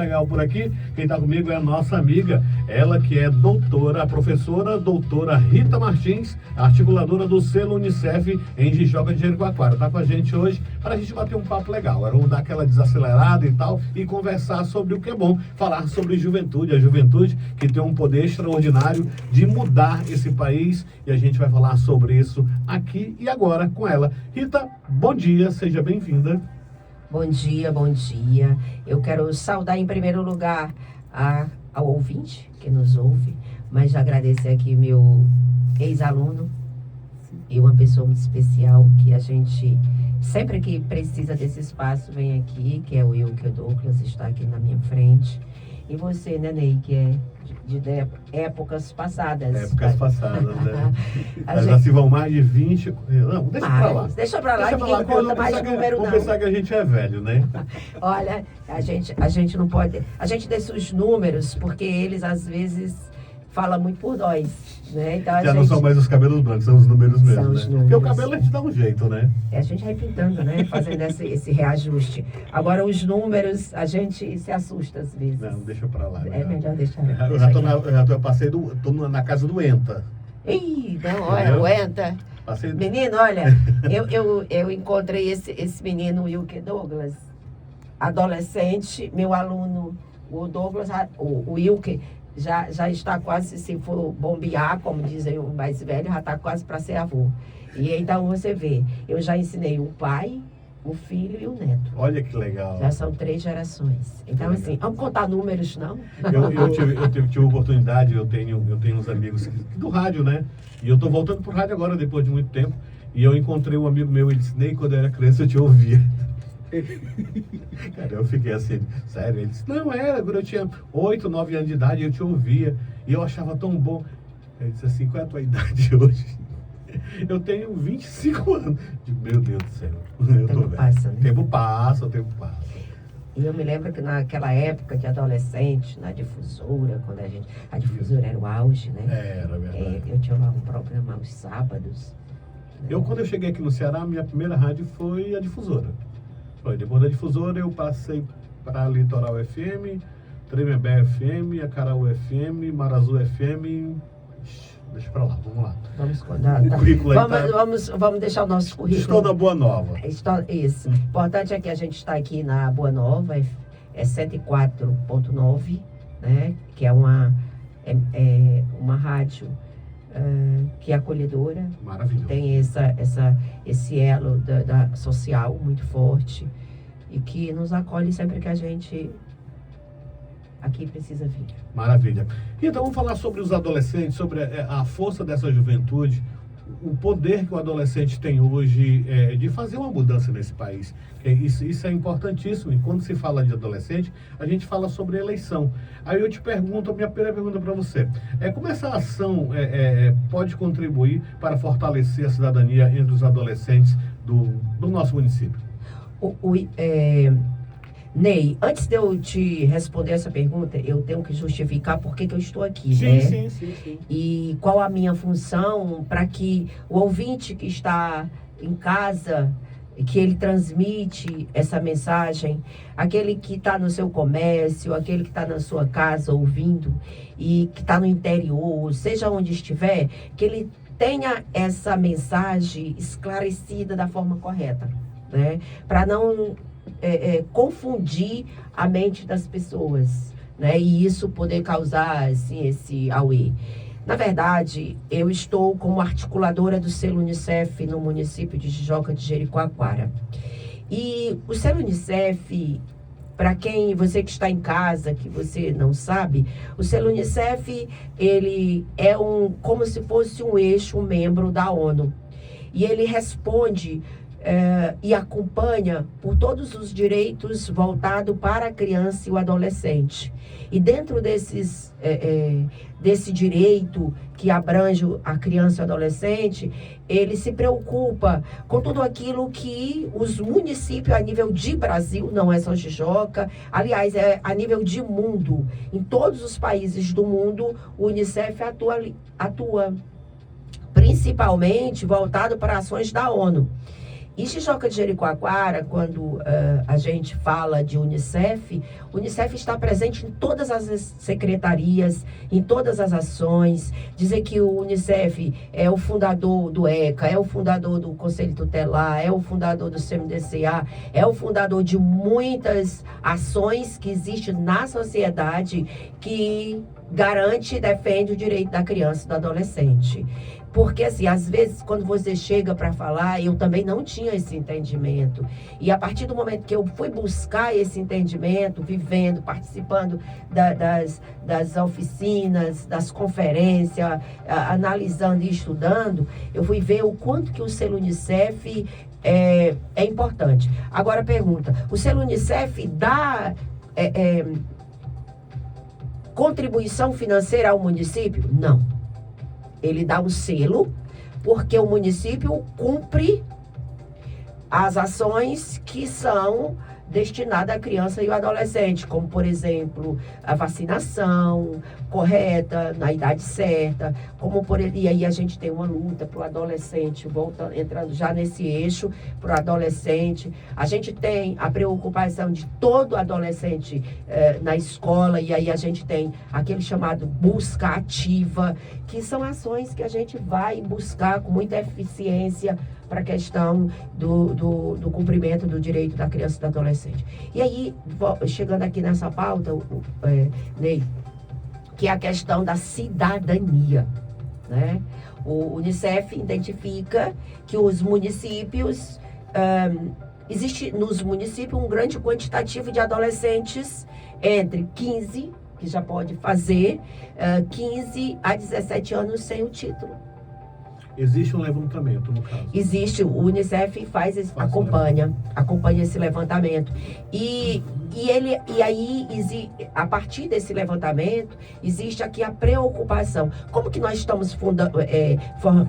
Legal por aqui, quem está comigo é a nossa amiga, ela que é doutora, a professora doutora Rita Martins, articuladora do selo Unicef em Jijoca de Jericoacoara. Está com a gente hoje para a gente bater um papo legal. Vamos dar aquela desacelerada e tal e conversar sobre o que é bom, falar sobre juventude, a juventude que tem um poder extraordinário de mudar esse país, e a gente vai falar sobre isso aqui e agora com ela. Rita, bom dia, seja bem-vinda. Bom dia, bom dia. Eu quero saudar em primeiro lugar ao ouvinte que nos ouve, mas agradecer aqui meu ex-aluno e uma pessoa muito especial que a gente, sempre que precisa desse espaço, vem aqui, que é o Wilker Douglas, está aqui na minha frente. E você, né, Ney, que é de épocas passadas. Épocas passadas, né? Já se vão mais de 20... Não, deixa pra lá. Deixa pra lá, ninguém conta mais número, não. Vamos pensar que a gente é velho, né? Olha, a gente não pode... A gente deixa os números, porque eles, às vezes, falam muito por nós, né? Então, Já não são mais os cabelos brancos, são os números mesmo, são né? os números. Porque o cabelo a gente dá um jeito, né? A gente vai pintando, né? Fazendo esse reajuste. Agora, os números, a gente se assusta às vezes. Não, deixa pra lá. É melhor deixar. Eu passei tô na casa do Enta. Ih, não, olha, o Enta. Menino, olha, eu encontrei esse menino, Wilker Douglas, adolescente, meu aluno, o Douglas, o Wilker, já está quase, se for bombear, como dizem o mais velho, já está quase para ser avô. E então você vê, eu já ensinei o pai, o filho e o neto. Olha que legal. Já são 3 gerações. Então, assim, vamos contar números, não? Eu tive oportunidade, eu tenho uns amigos do rádio, né? E eu tô voltando pro rádio agora, depois de muito tempo. E eu encontrei um amigo meu, ele disse, Ney, quando eu era criança eu te ouvia. Cara, eu fiquei assim, sério? Ele disse, não, era, quando eu tinha 8, 9 anos de idade, eu te ouvia. E eu achava tão bom. Ele disse assim, qual é a tua idade hoje? Eu tenho 25 anos. Meu Deus do céu. O tempo passa, né? O tempo passa, o tempo passa. E eu me lembro que naquela época de adolescente, na difusora, quando a difusora era o auge, né? Era verdade. Eu tinha lá um programa aos sábados. Né? Quando eu cheguei aqui no Ceará, a minha primeira rádio foi a difusora. Depois da difusora eu passei para a Litoral FM, Tremembé FM, Acaraú FM, Marazú FM. Deixa pra lá, vamos lá. Vamos contar. O currículo aí vamos deixar o nosso currículo. Estou na Boa Nova. Isso. O importante é que a gente está aqui na Boa Nova, é 104.9, né? Que é uma rádio que é acolhedora. Maravilhoso. Tem esse elo da social muito forte e que nos acolhe sempre que a gente aqui precisa vir. Maravilha. Então vamos falar sobre os adolescentes, sobre a força dessa juventude, o poder que o adolescente tem hoje de fazer uma mudança nesse país. Isso é importantíssimo. E quando se fala de adolescente, a gente fala sobre eleição. Aí eu te pergunto, a minha primeira pergunta para você, como essa ação pode contribuir para fortalecer a cidadania entre os adolescentes do nosso município? Ney, antes de eu te responder essa pergunta, eu tenho que justificar por que eu estou aqui, sim, né? Sim. E qual a minha função para que o ouvinte que está em casa, que ele transmite essa mensagem, aquele que está no seu comércio, aquele que está na sua casa ouvindo e que está no interior, seja onde estiver, que ele tenha essa mensagem esclarecida da forma correta, né? Para não confundir a mente das pessoas, né? E isso poder causar assim, esse auê. Na verdade, eu estou como articuladora do selo Unicef no município de Jijoca de Jericoacoara. E o selo Unicef, para você que está em casa, que você não sabe, o selo Unicef, ele é como se fosse um eixo, um membro da ONU. E ele responde e acompanha por todos os direitos voltados para a criança e o adolescente. E dentro desse direito que abrange a criança e o adolescente, ele se preocupa com tudo aquilo que os municípios a nível de Brasil, não é só Jijoca, aliás, é a nível de mundo. Em todos os países do mundo, o Unicef atua principalmente voltado para ações da ONU. E Tijoca de Jericoacoara, quando a gente fala de Unicef, o Unicef está presente em todas as secretarias, em todas as ações. Dizer que o Unicef é o fundador do ECA, é o fundador do Conselho Tutelar, é o fundador do CMDCA, é o fundador de muitas ações que existem na sociedade que garante e defende o direito da criança e do adolescente. Porque, assim, às vezes, quando você chega para falar, eu também não tinha esse entendimento. E a partir do momento que eu fui buscar esse entendimento, vivendo, participando das oficinas, das conferências, analisando e estudando, eu fui ver o quanto que o selo Unicef é importante. Agora, pergunta, o selo Unicef dá contribuição financeira ao município? Não. Ele dá um selo, porque o município cumpre as ações que são destinadas à criança e ao adolescente, como, por exemplo, a vacinação correta, na idade certa, e aí a gente tem uma luta para o adolescente, entrando já nesse eixo, para o adolescente. A gente tem a preocupação de todo adolescente na escola, e aí a gente tem aquele chamado busca ativa, que são ações que a gente vai buscar com muita eficiência para a questão do cumprimento do direito da criança e do adolescente. E aí, chegando aqui nessa pauta, Ney, que é a questão da cidadania, né? O Unicef identifica que os municípios, existe nos municípios um grande quantitativo de adolescentes entre 15, que já pode fazer, 15 a 17 anos sem o título. Existe um levantamento, no caso? Existe, o Unicef acompanha esse levantamento. E aí, a partir desse levantamento, existe aqui a preocupação. Como que nós estamos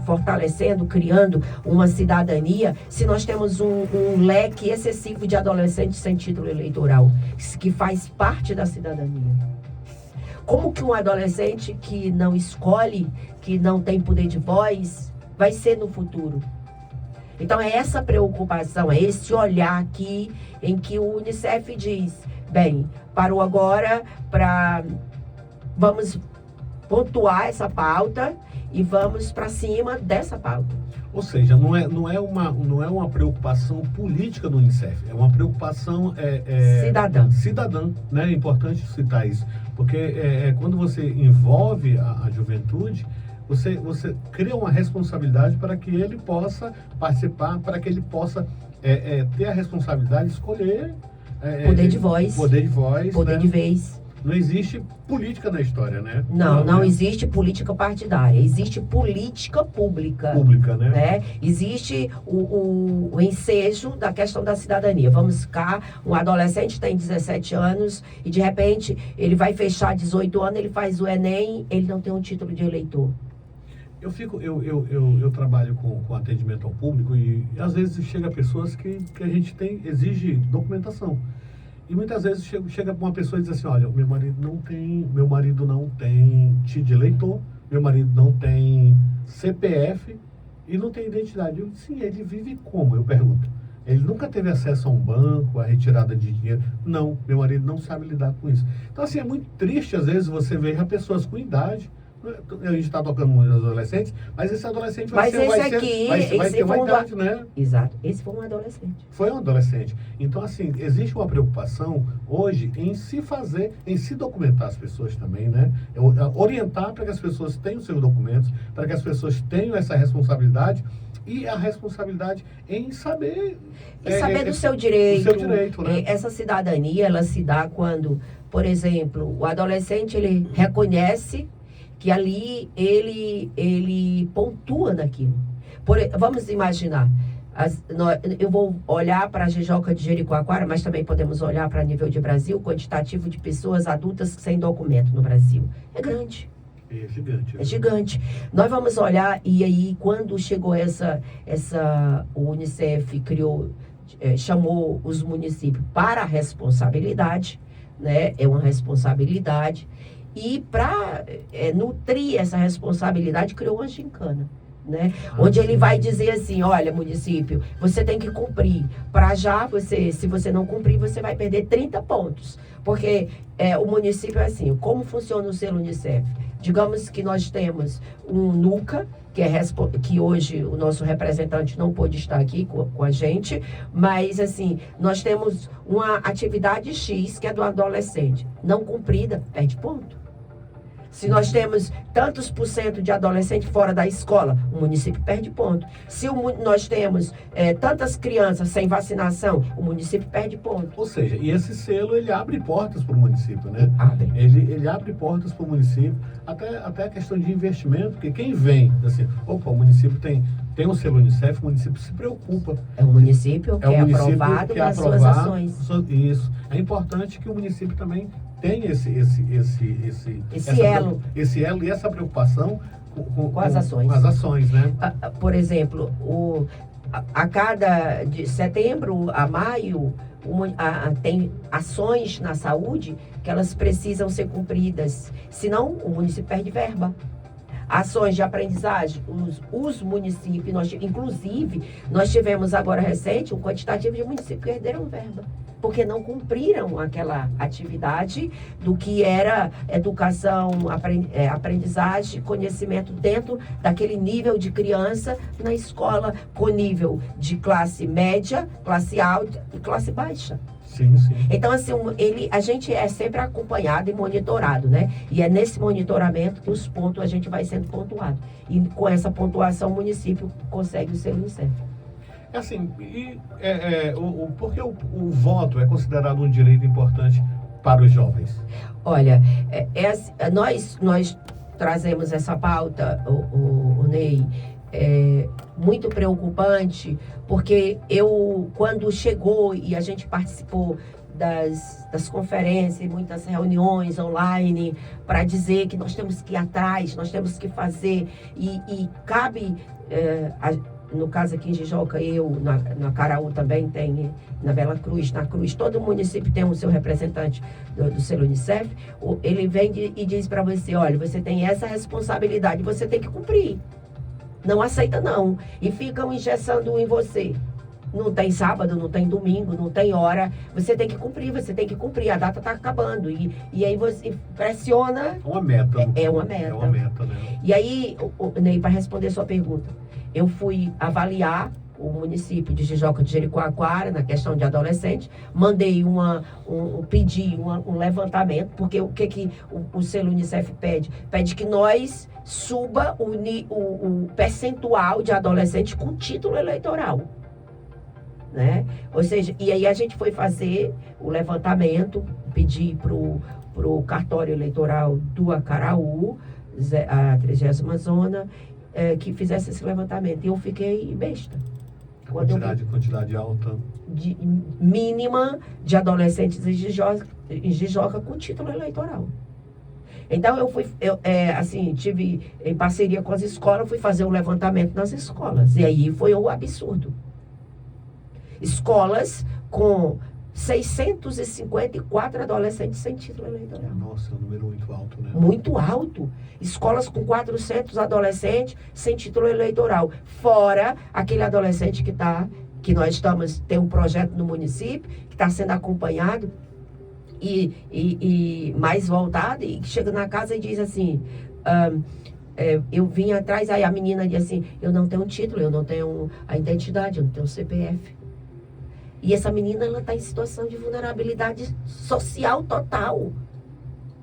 fortalecendo, criando uma cidadania, se nós temos um leque excessivo de adolescentes sem título eleitoral, que faz parte da cidadania? Como que um adolescente que não escolhe, que não tem poder de voz, vai ser no futuro? Então, é essa preocupação, é esse olhar aqui em que o Unicef diz, bem, parou agora vamos pontuar essa pauta e vamos para cima dessa pauta. Ou seja, não é uma preocupação política do Unicef, é uma preocupação cidadã, né? É importante citar isso, porque quando você envolve a juventude, você cria uma responsabilidade para que ele possa participar, para que ele possa ter a responsabilidade de escolher... poder de voz. Poder de voz. Poder, né? de vez. Não existe política na história, né? Não existe política partidária, existe política pública. Pública, né? Existe o ensejo da questão da cidadania. Vamos ficar, um adolescente tem 17 anos e de repente ele vai fechar 18 anos, ele faz o Enem, ele não tem um título de eleitor. Eu trabalho com atendimento ao público e às vezes chega pessoas que a gente exige documentação. E muitas vezes chega uma pessoa e diz assim, olha, meu marido não tem título de eleitor, meu marido não tem CPF e não tem identidade. Eu disse, sim, ele vive como? Eu pergunto. Ele nunca teve acesso a um banco, a retirada de dinheiro. Não, meu marido não sabe lidar com isso. Então, assim, é muito triste, às vezes, você ver pessoas com idade. A gente está tocando nos adolescentes, mas esse adolescente vai ter uma idade, né? Exato, esse foi um adolescente. Foi um adolescente. Então, assim, existe uma preocupação hoje em se documentar as pessoas também, né? Orientar para que as pessoas tenham seus documentos, para que as pessoas tenham essa responsabilidade e a responsabilidade em saber... saber do seu direito. Do seu direito, né? Essa cidadania, ela se dá quando, por exemplo, o adolescente, ele reconhece que ali ele pontua naquilo. Vamos imaginar, eu vou olhar para a Jijoca de Jericoacoara, mas também podemos olhar para nível de Brasil, o quantitativo de pessoas adultas sem documento no Brasil. É grande. É gigante. É gigante. Nós vamos olhar, e aí quando chegou o Unicef chamou os municípios para a responsabilidade, né? É uma responsabilidade. E para nutrir essa responsabilidade, criou uma gincana. né? Onde ele vai dizer assim, olha, município, você tem que cumprir. Para já, se você não cumprir, você vai perder 30 pontos. Porque o município é assim, como funciona o selo Unicef? Digamos que nós temos um NUCA, que hoje o nosso representante não pôde estar aqui com a gente, mas assim, nós temos uma atividade X, que é do adolescente. Não cumprida, perde ponto. Se nós temos tantos por cento de adolescente fora da escola, o município perde ponto. Se nós temos tantas crianças sem vacinação, o município perde ponto. Ou seja, e esse selo, ele abre portas para o município, né? Abre. Ele abre portas para o município, até a questão de investimento, porque quem vem, assim, opa, o município tem um selo Unicef, o município se preocupa. É o município que é aprovado que é nas suas ações. Isso. É importante que o município também tenha esse elo. Esse elo e essa preocupação com as ações. Com as ações, né? Por exemplo, a cada de setembro a maio, tem ações na saúde que elas precisam ser cumpridas. Senão, o município perde verba. Ações de aprendizagem, os municípios, inclusive, nós tivemos agora recente um quantitativo de municípios que perderam verba, porque não cumpriram aquela atividade do que era educação, aprendizagem, conhecimento dentro daquele nível de criança na escola, com nível de classe média, classe alta e classe baixa. Sim, sim. Então, assim, a gente é sempre acompanhado e monitorado, né? E é nesse monitoramento que os pontos a gente vai sendo pontuado. E com essa pontuação, o município consegue o seu Unicef. É assim, porque o voto é considerado um direito importante para os jovens? Olha, nós trazemos essa pauta, o Ney, muito preocupante, porque quando chegou e a gente participou das conferências, muitas reuniões online, para dizer que nós temos que ir atrás, nós temos que fazer, e cabe, no caso aqui em Jijoca, na Caraú também tem, na Bela Cruz, na Cruz, todo município tem o seu representante do selo Unicef, ele vem e diz para você, olha, você tem essa responsabilidade, você tem que cumprir. Não aceita não. E ficam engessando em você. Não tem sábado, não tem domingo, não tem hora. Você tem que cumprir. A data está acabando. E aí você pressiona. Uma meta. É uma meta. É uma meta, né? E aí, Ney, para responder sua pergunta, eu fui avaliar o município de Jijoca de Jericoacoara, na questão de adolescente, mandei pedi um levantamento, porque o que o selo Unicef pede? Pede que nós suba o percentual de adolescente com título eleitoral, né? Ou seja, e aí a gente foi fazer o levantamento, pedir pro cartório eleitoral do Acaraú, a 30ª zona, que fizesse esse levantamento. E eu fiquei besta. Quantidade alta. Mínima de adolescentes em Jijoca com título eleitoral. Então, tive em parceria com as escolas, fui fazer um levantamento nas escolas. E aí foi um absurdo. Escolas com 654 adolescentes sem título eleitoral. Nossa, é um número muito alto, né? Muito alto. Escolas com 400 adolescentes sem título eleitoral. Fora aquele adolescente que nós tem um projeto no município, que está sendo acompanhado e mais voltado, e chega na casa e diz assim, eu vim atrás, aí a menina diz assim, eu não tenho título, eu não tenho a identidade, eu não tenho CPF. E essa menina, ela está em situação de vulnerabilidade social total.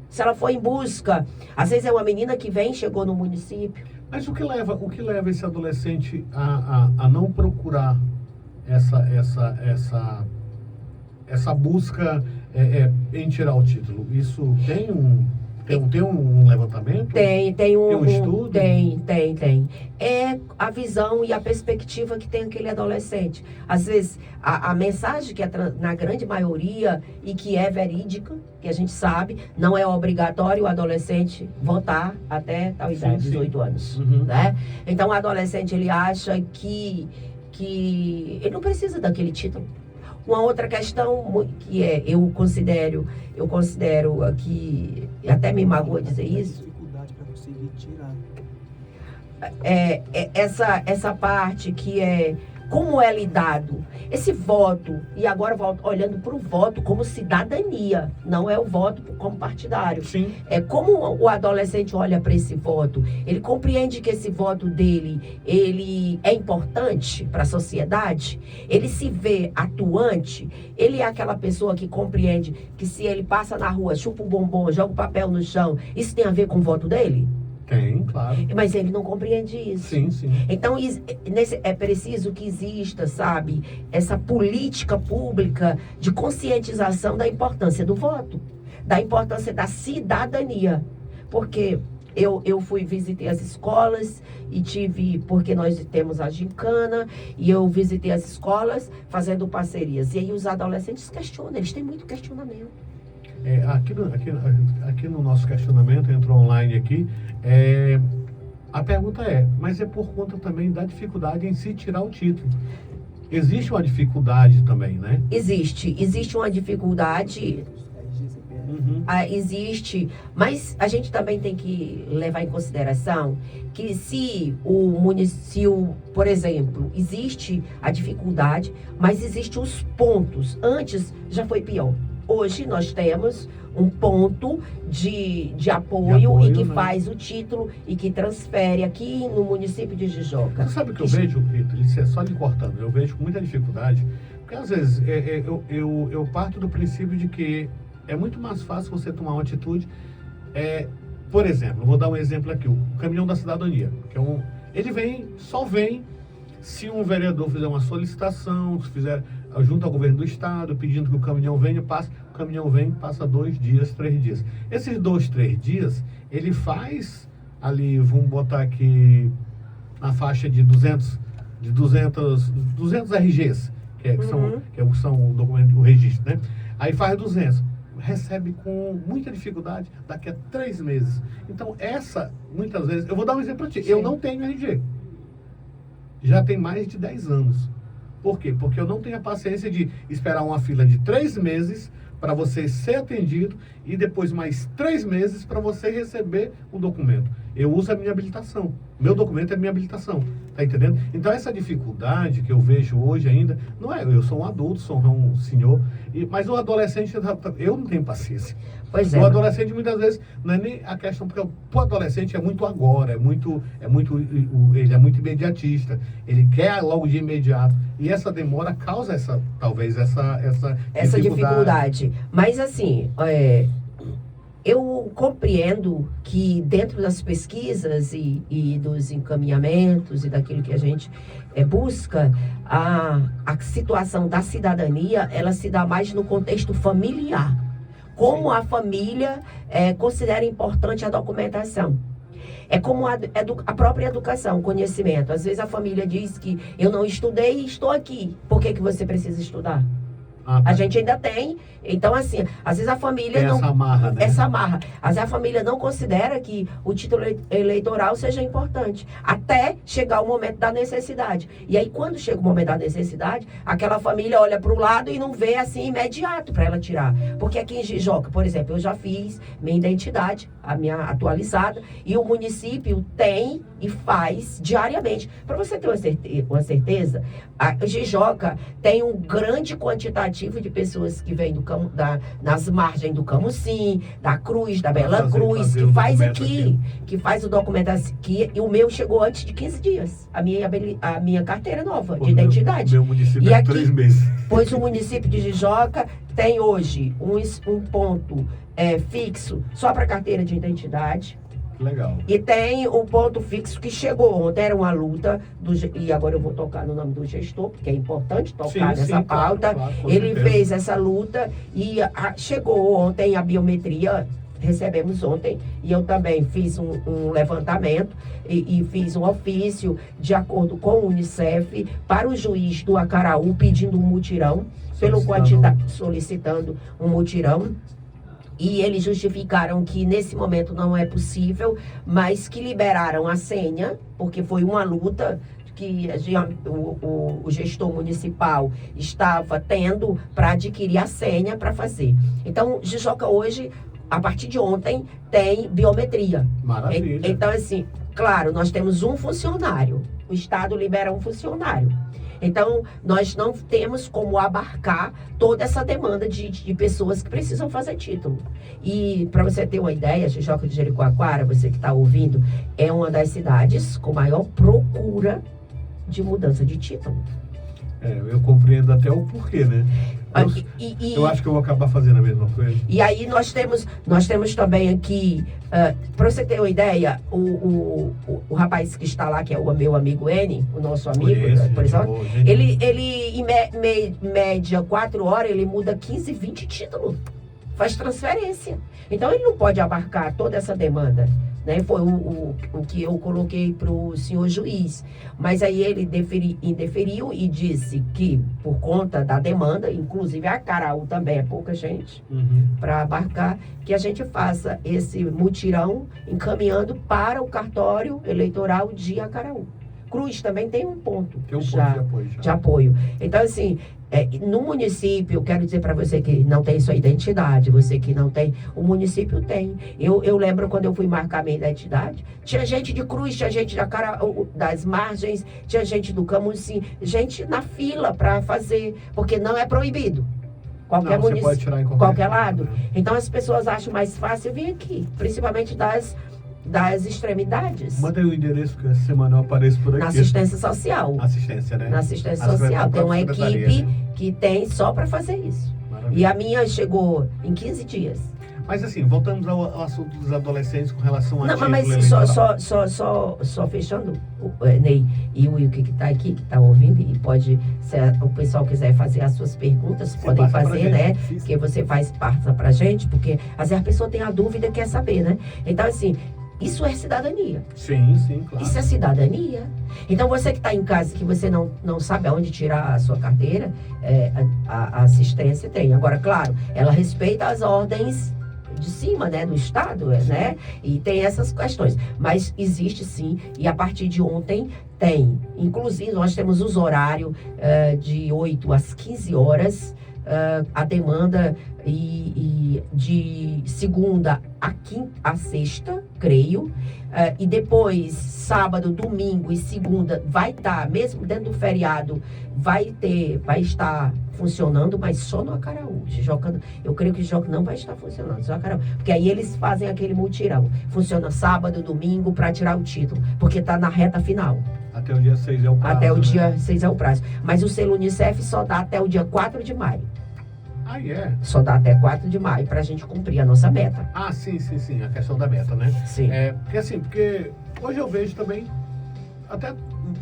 Se ela for em busca, às vezes é uma menina que chegou no município. Mas o que leva esse adolescente a não procurar essa busca em tirar o título? Isso tem um levantamento? Tem um estudo? Tem. É a visão e a perspectiva que tem aquele adolescente. Às vezes, a mensagem que na grande maioria e que é verídica, que a gente sabe, não é obrigatório o adolescente votar até tal idade, 18 anos. Uhum. Né? Então, o adolescente, ele acha que ele não precisa daquele título. Uma outra questão que eu considero que até me magoa dizer isso. Dificuldade para conseguir tirar. essa parte que é como é lidado esse voto, e agora olhando para o voto como cidadania, não é o voto como partidário. Sim. É como o adolescente olha para esse voto, ele compreende que esse voto dele, ele é importante para a sociedade, ele se vê atuante, ele é aquela pessoa que compreende que se ele passa na rua, chupa um bombom, joga o papel no chão, isso tem a ver com o voto dele? Tem, claro. Mas ele não compreende isso. Sim, sim. Então, é preciso que exista, sabe, essa política pública de conscientização da importância do voto, da importância da cidadania. Porque eu visitei as escolas e porque nós temos a gincana, e eu visitei as escolas fazendo parcerias. E aí os adolescentes questionam, eles têm muito questionamento. Aqui no nosso questionamento, entrou online aqui, a pergunta mas é por conta também da dificuldade em se tirar o título. Existe uma dificuldade também, né? Existe uma dificuldade, existe, mas a gente também tem que levar em consideração que se o município, por exemplo, existe a dificuldade, mas existem os pontos. Antes já foi pior. Hoje nós temos um ponto de apoio e que faz o título e que transfere aqui no município de Jijoca. Você sabe o que eu vejo, Rita? Só lhe cortando, eu vejo com muita dificuldade, porque às vezes eu parto do princípio de que é muito mais fácil você tomar uma atitude. Por exemplo, vou dar um exemplo aqui, o Caminhão da Cidadania, que ele só vem se um vereador fizer uma solicitação, se fizer junto ao governo do estado, pedindo que o caminhão venha, o caminhão vem, passa 2 dias, 3 dias. Esses 2, 3 dias, ele faz ali, vamos botar aqui, na faixa de 200 RGs, que são o documento, o registro, né? Aí faz 200, recebe com muita dificuldade daqui a 3 meses. Então, muitas vezes, eu vou dar um exemplo para ti, eu não tenho RG. Já tem mais de 10 anos. Por quê? Porque eu não tenho a paciência de esperar uma fila de 3 meses para você ser atendido e depois mais 3 meses para você receber o documento. Eu uso a minha habilitação. Meu documento é minha habilitação. Tá entendendo? Então, essa dificuldade que eu vejo hoje ainda, não é, eu sou um adulto, sou um senhor, mas o adolescente, eu não tenho paciência. Pois é. O adolescente, muitas vezes, não é nem a questão, porque o adolescente é muito agora, ele é muito imediatista, ele quer logo de imediato. E essa demora causa essa dificuldade. Mas, assim, eu compreendo que dentro das pesquisas e dos encaminhamentos e daquilo que a gente busca, a situação da cidadania, ela se dá mais no contexto familiar. Como a família considera importante a documentação. É como a própria educação, o conhecimento. Às vezes a família diz que eu não estudei e estou aqui. Por que você precisa estudar? A gente ainda tem. Então, assim, às vezes a família tem não... essa amarra, né? Essa amarra. Às vezes a família não considera que o título eleitoral seja importante. Até chegar o momento da necessidade. E aí, quando chega o momento da necessidade, aquela família olha para o lado e não vê, assim, imediato para ela tirar. Porque aqui em Jijoca, por exemplo, eu já fiz minha identidade, a minha atualizada, e o município tem e faz diariamente. Para você ter uma certeza, a Jijoca tem um grande quantitativo de pessoas que vêm nas margens do Camusim, da Cruz, da Bela Cruz, que faz aqui, que faz o documento aqui, e o meu chegou antes de 15 dias, a minha carteira nova de identidade. Meu município e é aqui, 3 meses. Pois o município de Jijoca tem hoje um ponto fixo só para carteira de identidade. Legal. E tem um ponto fixo que chegou ontem, era uma luta, e agora eu vou tocar no nome do gestor, porque é importante tocar nessa pauta. Claro, ele certeza. fez essa luta e chegou ontem a biometria, recebemos ontem, e eu também fiz um levantamento e fiz um ofício de acordo com o Unicef para o juiz do Acaraú pedindo um mutirão, solicitando um mutirão. E eles justificaram que nesse momento não é possível, mas que liberaram a senha, porque foi uma luta que o gestor municipal estava tendo para adquirir a senha para fazer. Então, Jijoca hoje, a partir de ontem, tem biometria. Maravilha. Então, assim, Claro, nós temos um funcionário. O Estado libera um funcionário. Então, nós não temos como abarcar toda essa demanda de pessoas que precisam fazer título. E, para você ter uma ideia, Tijoca de Jericoacoara, você que está ouvindo, é uma das cidades com maior procura de mudança de título. Eu compreendo até o porquê, né? Eu acho que eu vou acabar fazendo a mesma coisa. E aí nós temos também aqui, para você ter uma ideia, o rapaz que está lá, que é o meu amigo N, o nosso amigo, por exemplo, ele em média 4 horas, ele muda 15, 20 títulos, faz transferência. Então ele não pode abarcar toda essa demanda. Né? Foi o que eu coloquei para o senhor juiz. Mas aí ele indeferiu e disse que, por conta da demanda, inclusive a Acaraú também é pouca gente, para abarcar, que a gente faça esse mutirão encaminhando para o cartório eleitoral de Acaraú. Cruz também tem um ponto, de apoio. Então, assim, no município, quero dizer para você que não tem sua identidade, você que não tem, o município tem. Eu lembro quando eu fui marcar minha identidade, tinha gente de Cruz, tinha gente das Margens, tinha gente do Camusim, gente na fila para fazer, porque não é proibido. Qualquer município, pode tirar em qualquer lado. Então as pessoas acham mais fácil vir aqui, principalmente das extremidades. Manda aí o endereço que essa semana eu apareço por aqui. Na assistência social. Assistência, né? Na assistência social. Tem uma equipe que tem só para fazer isso. Maravilha. E a minha chegou em 15 dias. Mas assim, voltamos ao assunto dos adolescentes com relação a... Não, mas só fechando, Ney e o Will que está aqui, que está ouvindo, e pode, se o pessoal quiser fazer as suas perguntas, podem fazer, né? Porque você passa pra gente, porque às vezes a pessoa tem a dúvida e quer saber, né? Então, assim, isso é cidadania. Sim, claro. Isso é cidadania. Então, você que está em casa, que você não sabe aonde tirar a sua carteira, a assistência tem. Agora, claro, ela respeita as ordens de cima, né, do Estado, né, e tem essas questões, mas existe sim, e a partir de ontem tem, inclusive nós temos os horários de 8 às 15 horas, a demanda e de segunda a sexta, creio, e depois sábado, domingo e segunda vai estar, mesmo dentro do feriado, vai estar funcionando, mas só no Acaraú. Eu creio que o Jijoca não vai estar funcionando, só no Acaraú, porque aí eles fazem aquele mutirão, funciona sábado, domingo para tirar o título, porque está na reta final. Até o dia 6 é o prazo. Até o dia 6 é o prazo. Mas o selo Unicef só dá até o dia 4 de maio. Ah, é? Só dá até 4 de maio para a gente cumprir a nossa meta. Ah, sim, a questão da meta, né? Sim. Porque hoje eu vejo também, até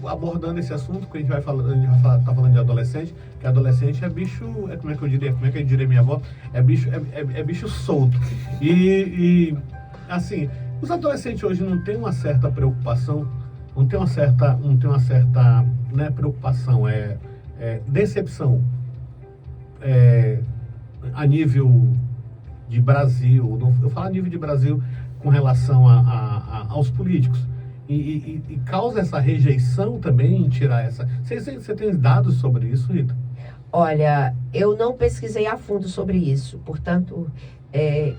abordando esse assunto, que a gente vai falando de adolescente, que adolescente é bicho, como é que eu diria minha avó? É bicho solto. E assim, os adolescentes hoje não têm uma certa preocupação, não tem uma certa né, preocupação, decepção a nível de Brasil, eu falo a nível de Brasil com relação aos políticos, e causa essa rejeição também em tirar essa... Você tem dados sobre isso, Rita? Olha, eu não pesquisei a fundo sobre isso, portanto,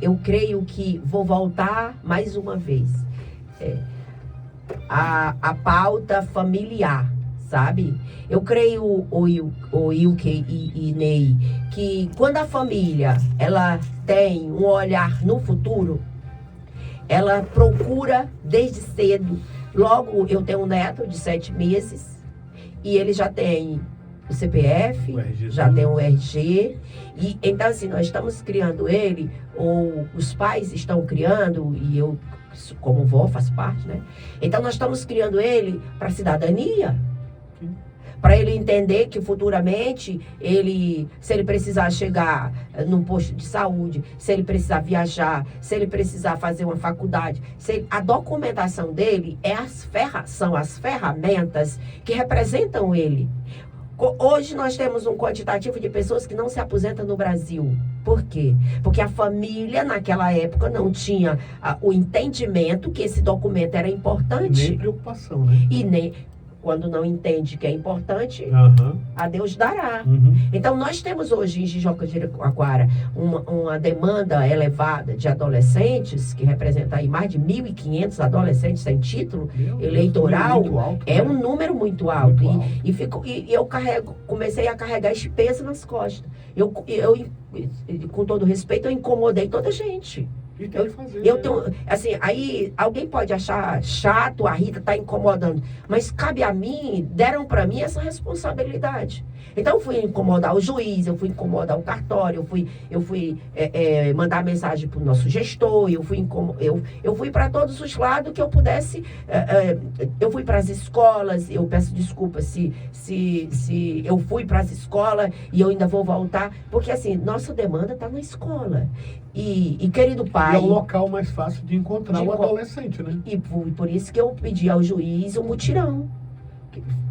eu creio que vou voltar mais uma vez. A pauta familiar, sabe? Eu creio, o Ilke e Ney, que quando a família ela tem um olhar no futuro, ela procura desde cedo. Logo, eu tenho um neto de 7 meses e ele já tem o CPF, já tem o RG. E, então, assim, nós estamos criando ele, ou os pais estão criando, e eu, como vó, faço parte, né? Então, nós estamos criando ele para cidadania. Para ele entender que futuramente, se ele precisar chegar num posto de saúde, se ele precisar viajar, se ele precisar fazer uma faculdade, a documentação dele são as ferramentas que representam ele. Hoje nós temos um quantitativo de pessoas que não se aposentam no Brasil. Por quê? Porque a família, naquela época, não tinha o entendimento que esse documento era importante. Nem preocupação, né? quando não entende que é importante, Aham. a Deus dará. Uhum. Então, nós temos hoje em Jijoca de Jericoacoara uma demanda elevada de adolescentes, que representa aí mais de 1.500 adolescentes sem título Meu Deus, eleitoral. muito alto, É né? um número muito alto. Muito alto. E eu comecei a carregar esse peso nas costas. Com todo respeito, eu incomodei toda a gente. E tem que fazer. Eu tenho, assim, aí alguém pode achar chato, a Rita tá incomodando, mas cabe a mim, deram para mim essa responsabilidade. Então eu fui incomodar o juiz, eu fui incomodar o cartório, eu fui mandar mensagem para o nosso gestor, eu fui para todos os lados que eu pudesse, eu fui para as escolas, eu peço desculpa se eu fui para as escolas e eu ainda vou voltar, porque assim, nossa demanda está na escola. E querido pai... E é o local mais fácil de encontrar o adolescente, né? E por isso que eu pedi ao juiz um mutirão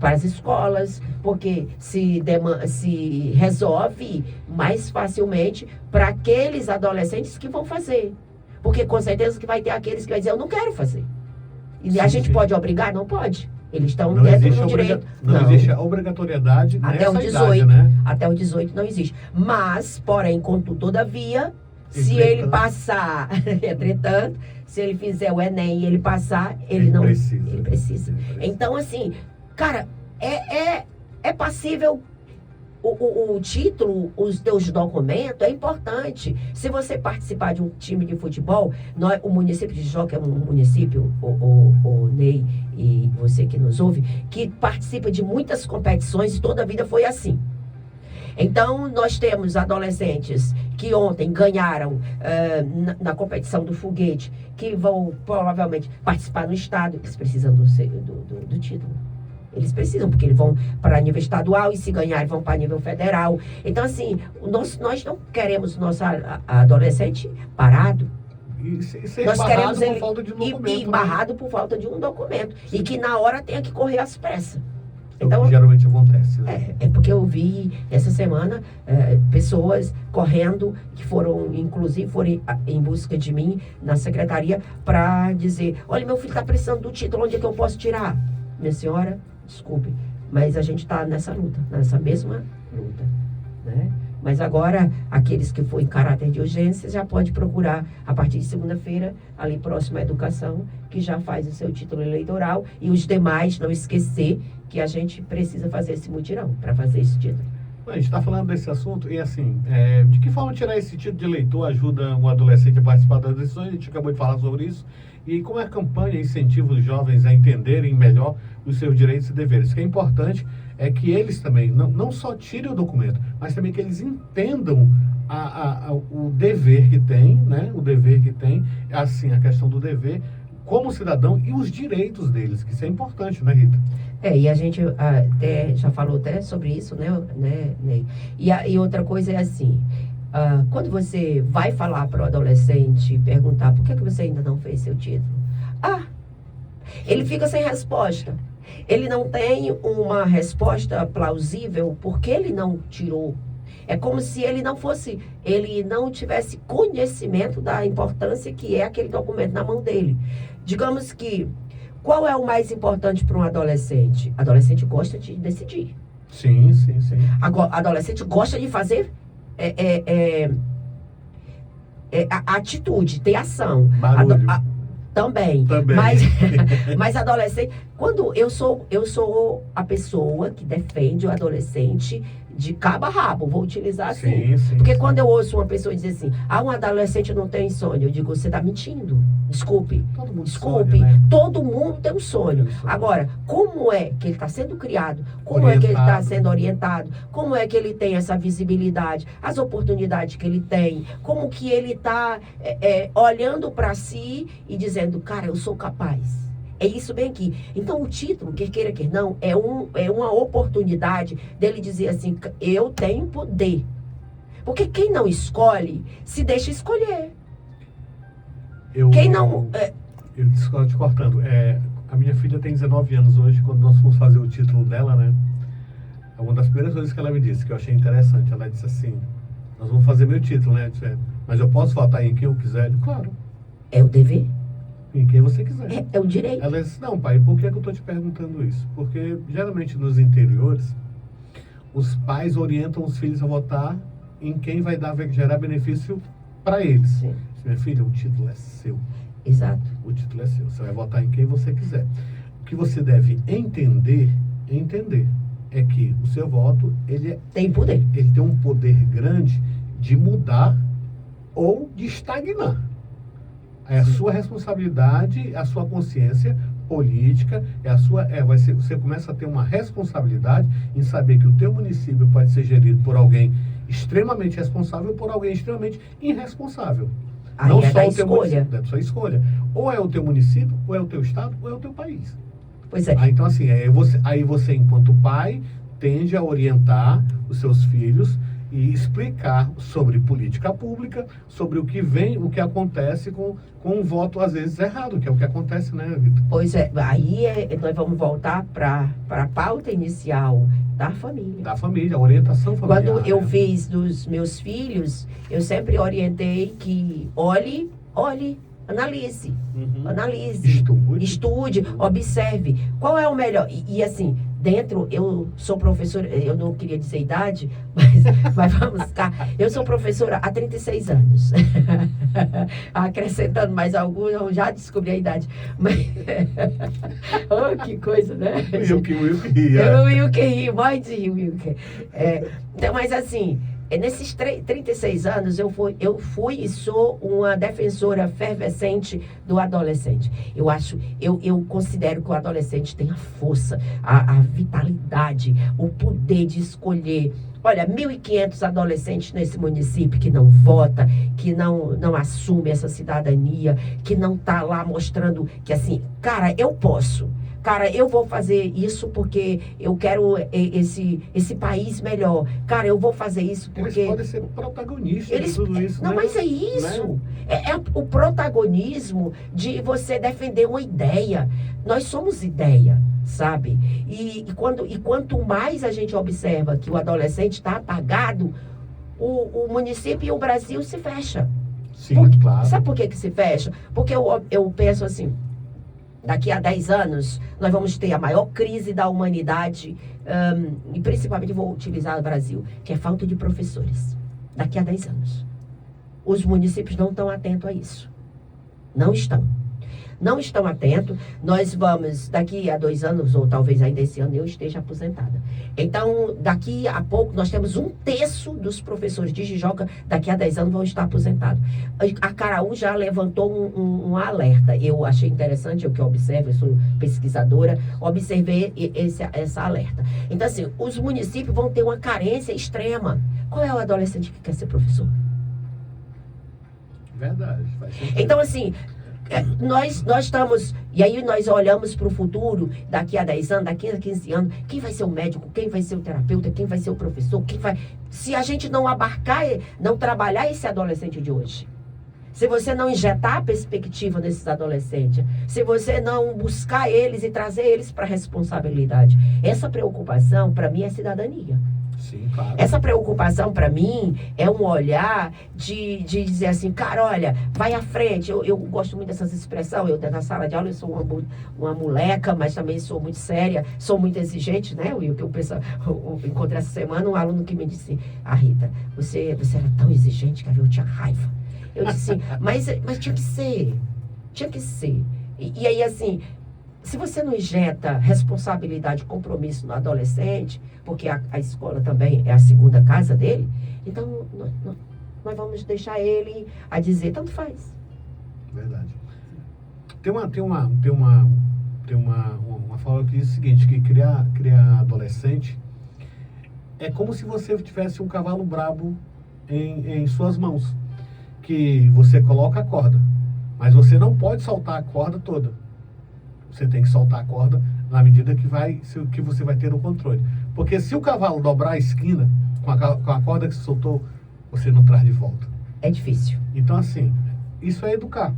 para as escolas, porque se resolve mais facilmente para aqueles adolescentes que vão fazer. Porque com certeza que vai ter aqueles que vai dizer, eu não quero fazer. E Sim, a gente sim. pode obrigar? Não pode. Eles estão Não dentro existe do direito. Não existe a obrigatoriedade Até nessa o 18. idade, né? Até o 18 não existe. Mas, porém, contudo, todavia, se Entretanto. ele passar, entretanto, se ele fizer o Enem e ele passar, ele não precisa. Ele precisa. Ele precisa. Então, assim, cara, é passível o título, os teus documentos, é importante. Se você participar de um time de futebol, o município de Jijoca é um município, o Ney e você que nos ouve, que participa de muitas competições e toda a vida foi assim. Então, nós temos adolescentes que ontem ganharam na competição do foguete, que vão provavelmente participar no estado, eles precisam do título. Eles precisam, porque eles vão para nível estadual e se ganharem vão para nível federal. Então, assim, nós não queremos nosso adolescente parado. E ser Nós queremos barrado por ele falta de documento. e barrado por falta de um documento. Sim. E que na hora tenha que correr às pressas. É o que geralmente acontece, né? É porque eu vi essa semana pessoas correndo, que foram em busca de mim na secretaria para dizer, olha, meu filho está precisando do título, onde é que eu posso tirar? Minha senhora, desculpe, mas a gente está nessa luta, nessa mesma luta, né? Mas agora, aqueles que for em caráter de urgência, já pode procurar, a partir de segunda-feira, ali próximo à educação, que já faz o seu título eleitoral, e os demais, não esquecer que a gente precisa fazer esse mutirão para fazer esse título. A gente está falando desse assunto e assim, de que forma tirar esse título de eleitor ajuda o adolescente a participar das eleições? A gente acabou de falar sobre isso. E como a campanha incentiva os jovens a entenderem melhor os seus direitos e deveres? O que é importante é que eles também, não só tirem o documento, mas também que eles entendam o dever que tem, né? O dever que tem, assim, a questão do dever como cidadão e os direitos deles, que isso é importante, né, Rita? E a gente até já falou até sobre isso, né, Ney? E outra coisa é assim, quando você vai falar para o adolescente, perguntar por que você ainda não fez seu título? Ele fica sem resposta. Ele não tem uma resposta plausível porque ele não tirou. É como se ele não tivesse conhecimento da importância que é aquele documento na mão dele. Digamos que, qual é o mais importante para um adolescente? Adolescente gosta de decidir. Sim. Adolescente gosta de fazer atitude, ter ação. Barulho. Também. Mas adolescente, quando eu sou a pessoa que defende o adolescente de cabo a rabo, vou utilizar assim. Sim, porque quando eu ouço uma pessoa dizer assim, um adolescente não tem sonho, eu digo, você está mentindo. Desculpe. Sonha, né? Todo mundo tem um sonho. Agora, como é que ele está sendo criado? Como é que ele está sendo orientado? Como é que ele tem essa visibilidade? As oportunidades que ele tem? Como que ele está olhando para si e dizendo, cara, eu sou capaz. É isso bem aqui. Então, o título, quer queira, quer não, é uma oportunidade dele dizer assim, eu tenho poder. Porque quem não escolhe, se deixa escolher. Quem não... Eu discordo te cortando. A minha filha tem 19 anos hoje, quando nós fomos fazer o título dela, né? Uma das primeiras coisas que ela me disse, que eu achei interessante, ela disse assim, nós vamos fazer meu título, né? Disse, mas eu posso votar em quem eu quiser? Eu disse, claro. É o dever. em quem você quiser. É o direito. Ela disse, não, pai, por que eu estou te perguntando isso? Porque, geralmente, nos interiores, os pais orientam os filhos a votar em quem vai gerar benefício para eles. Sim. Minha filha, o título é seu. Exato. O título é seu. Você vai votar em quem você quiser. O que você deve entender é que o seu voto, Tem poder. ele tem um poder grande de mudar ou de estagnar. É a sua responsabilidade, a sua consciência política, você começa a ter uma responsabilidade em saber que o teu município pode ser gerido por alguém extremamente responsável ou por alguém extremamente irresponsável. Aí Não é só da o teu escolha. município, é da sua escolha. Ou é o teu município, ou é o teu estado, ou é o teu país. Pois é. Então, assim, aí você, enquanto pai, tende a orientar os seus filhos e explicar sobre política pública, sobre o que acontece com um voto, às vezes, errado, que é o que acontece, né, Vitor? Pois é. Aí nós vamos voltar para a pauta inicial da família. Da família, a orientação familiar. Quando eu né? fiz dos meus filhos, eu sempre orientei que olhe, analise. Uhum. Analise, estude, observe. Qual é o melhor? E assim, eu sou professora, eu não queria dizer idade, mas vamos cá. Eu sou professora há 36 anos. Acrescentando mais alguns, eu já descobri a idade. Mas, oh, que coisa, né? Eu que ria. Eu que rio, mais de Wilker. Então, mas assim, nesses 36 anos, eu fui e sou uma defensora fervescente do adolescente. Eu considero que o adolescente tem a força, a vitalidade, o poder de escolher. Olha, 1.500 adolescentes nesse município que não vota, que não assume essa cidadania, que não está lá mostrando que assim, cara, eu posso. Cara, eu vou fazer isso porque eu quero esse país melhor. Cara, eu vou fazer isso porque... Eles podem ser protagonistas de tudo isso, Não, né? mas é isso. Né? É o protagonismo de você defender uma ideia. Nós somos ideia, sabe? E quanto mais a gente observa que o adolescente está apagado, o município e o Brasil se fecha. Sim, claro. Sabe por que se fecha? Porque eu penso assim... Daqui a 10 anos, nós vamos ter a maior crise da humanidade, e principalmente vou utilizar o Brasil, que é falta de professores. Daqui a 10 anos. Os municípios não estão atentos a isso. Não estão. Não estão atentos. Nós vamos, daqui a 2 anos, ou talvez ainda esse ano, eu esteja aposentada. Então, daqui a pouco, nós temos 1/3 dos professores de Jijoca, daqui a 10 anos, vão estar aposentados. A Caraú já levantou um alerta. Eu achei interessante, eu que observo, eu sou pesquisadora, observei essa alerta. Então, assim, os municípios vão ter uma carência extrema. Qual é o adolescente que quer ser professor? Verdade. Faz sentido. Então, assim... Nós estamos, e aí nós olhamos para o futuro, daqui a 10 anos, daqui a 15 anos, quem vai ser o médico, quem vai ser o terapeuta, quem vai ser o professor, se a gente não abarcar, não trabalhar esse adolescente de hoje, se você não injetar a perspectiva nesses adolescentes, se você não buscar eles e trazer eles para a responsabilidade, essa preocupação, para mim, é cidadania. Sim, claro. Essa preocupação, para mim, é um olhar de dizer assim, cara, olha, vai à frente. Eu gosto muito dessas expressões. Eu, na sala de aula, eu sou uma moleca, mas também sou muito séria, sou muito exigente, né? O que eu penso, eu encontrei essa semana um aluno que me disse, Rita, você era tão exigente, cara, eu tinha raiva. Eu disse, mas tinha que ser. Tinha que ser. E aí, assim... Se você não injeta responsabilidade e compromisso no adolescente, porque a escola também é a segunda casa dele, então nós vamos deixar ele a dizer, tanto faz. Verdade. Tem uma fala que diz o seguinte, que criar adolescente é como se você tivesse um cavalo brabo em suas mãos, que você coloca a corda, mas você não pode soltar a corda toda. Você tem que soltar a corda na medida que você vai ter o controle. Porque se o cavalo dobrar a esquina com a corda que você soltou, você não traz de volta. É difícil. Então, assim, isso é educar.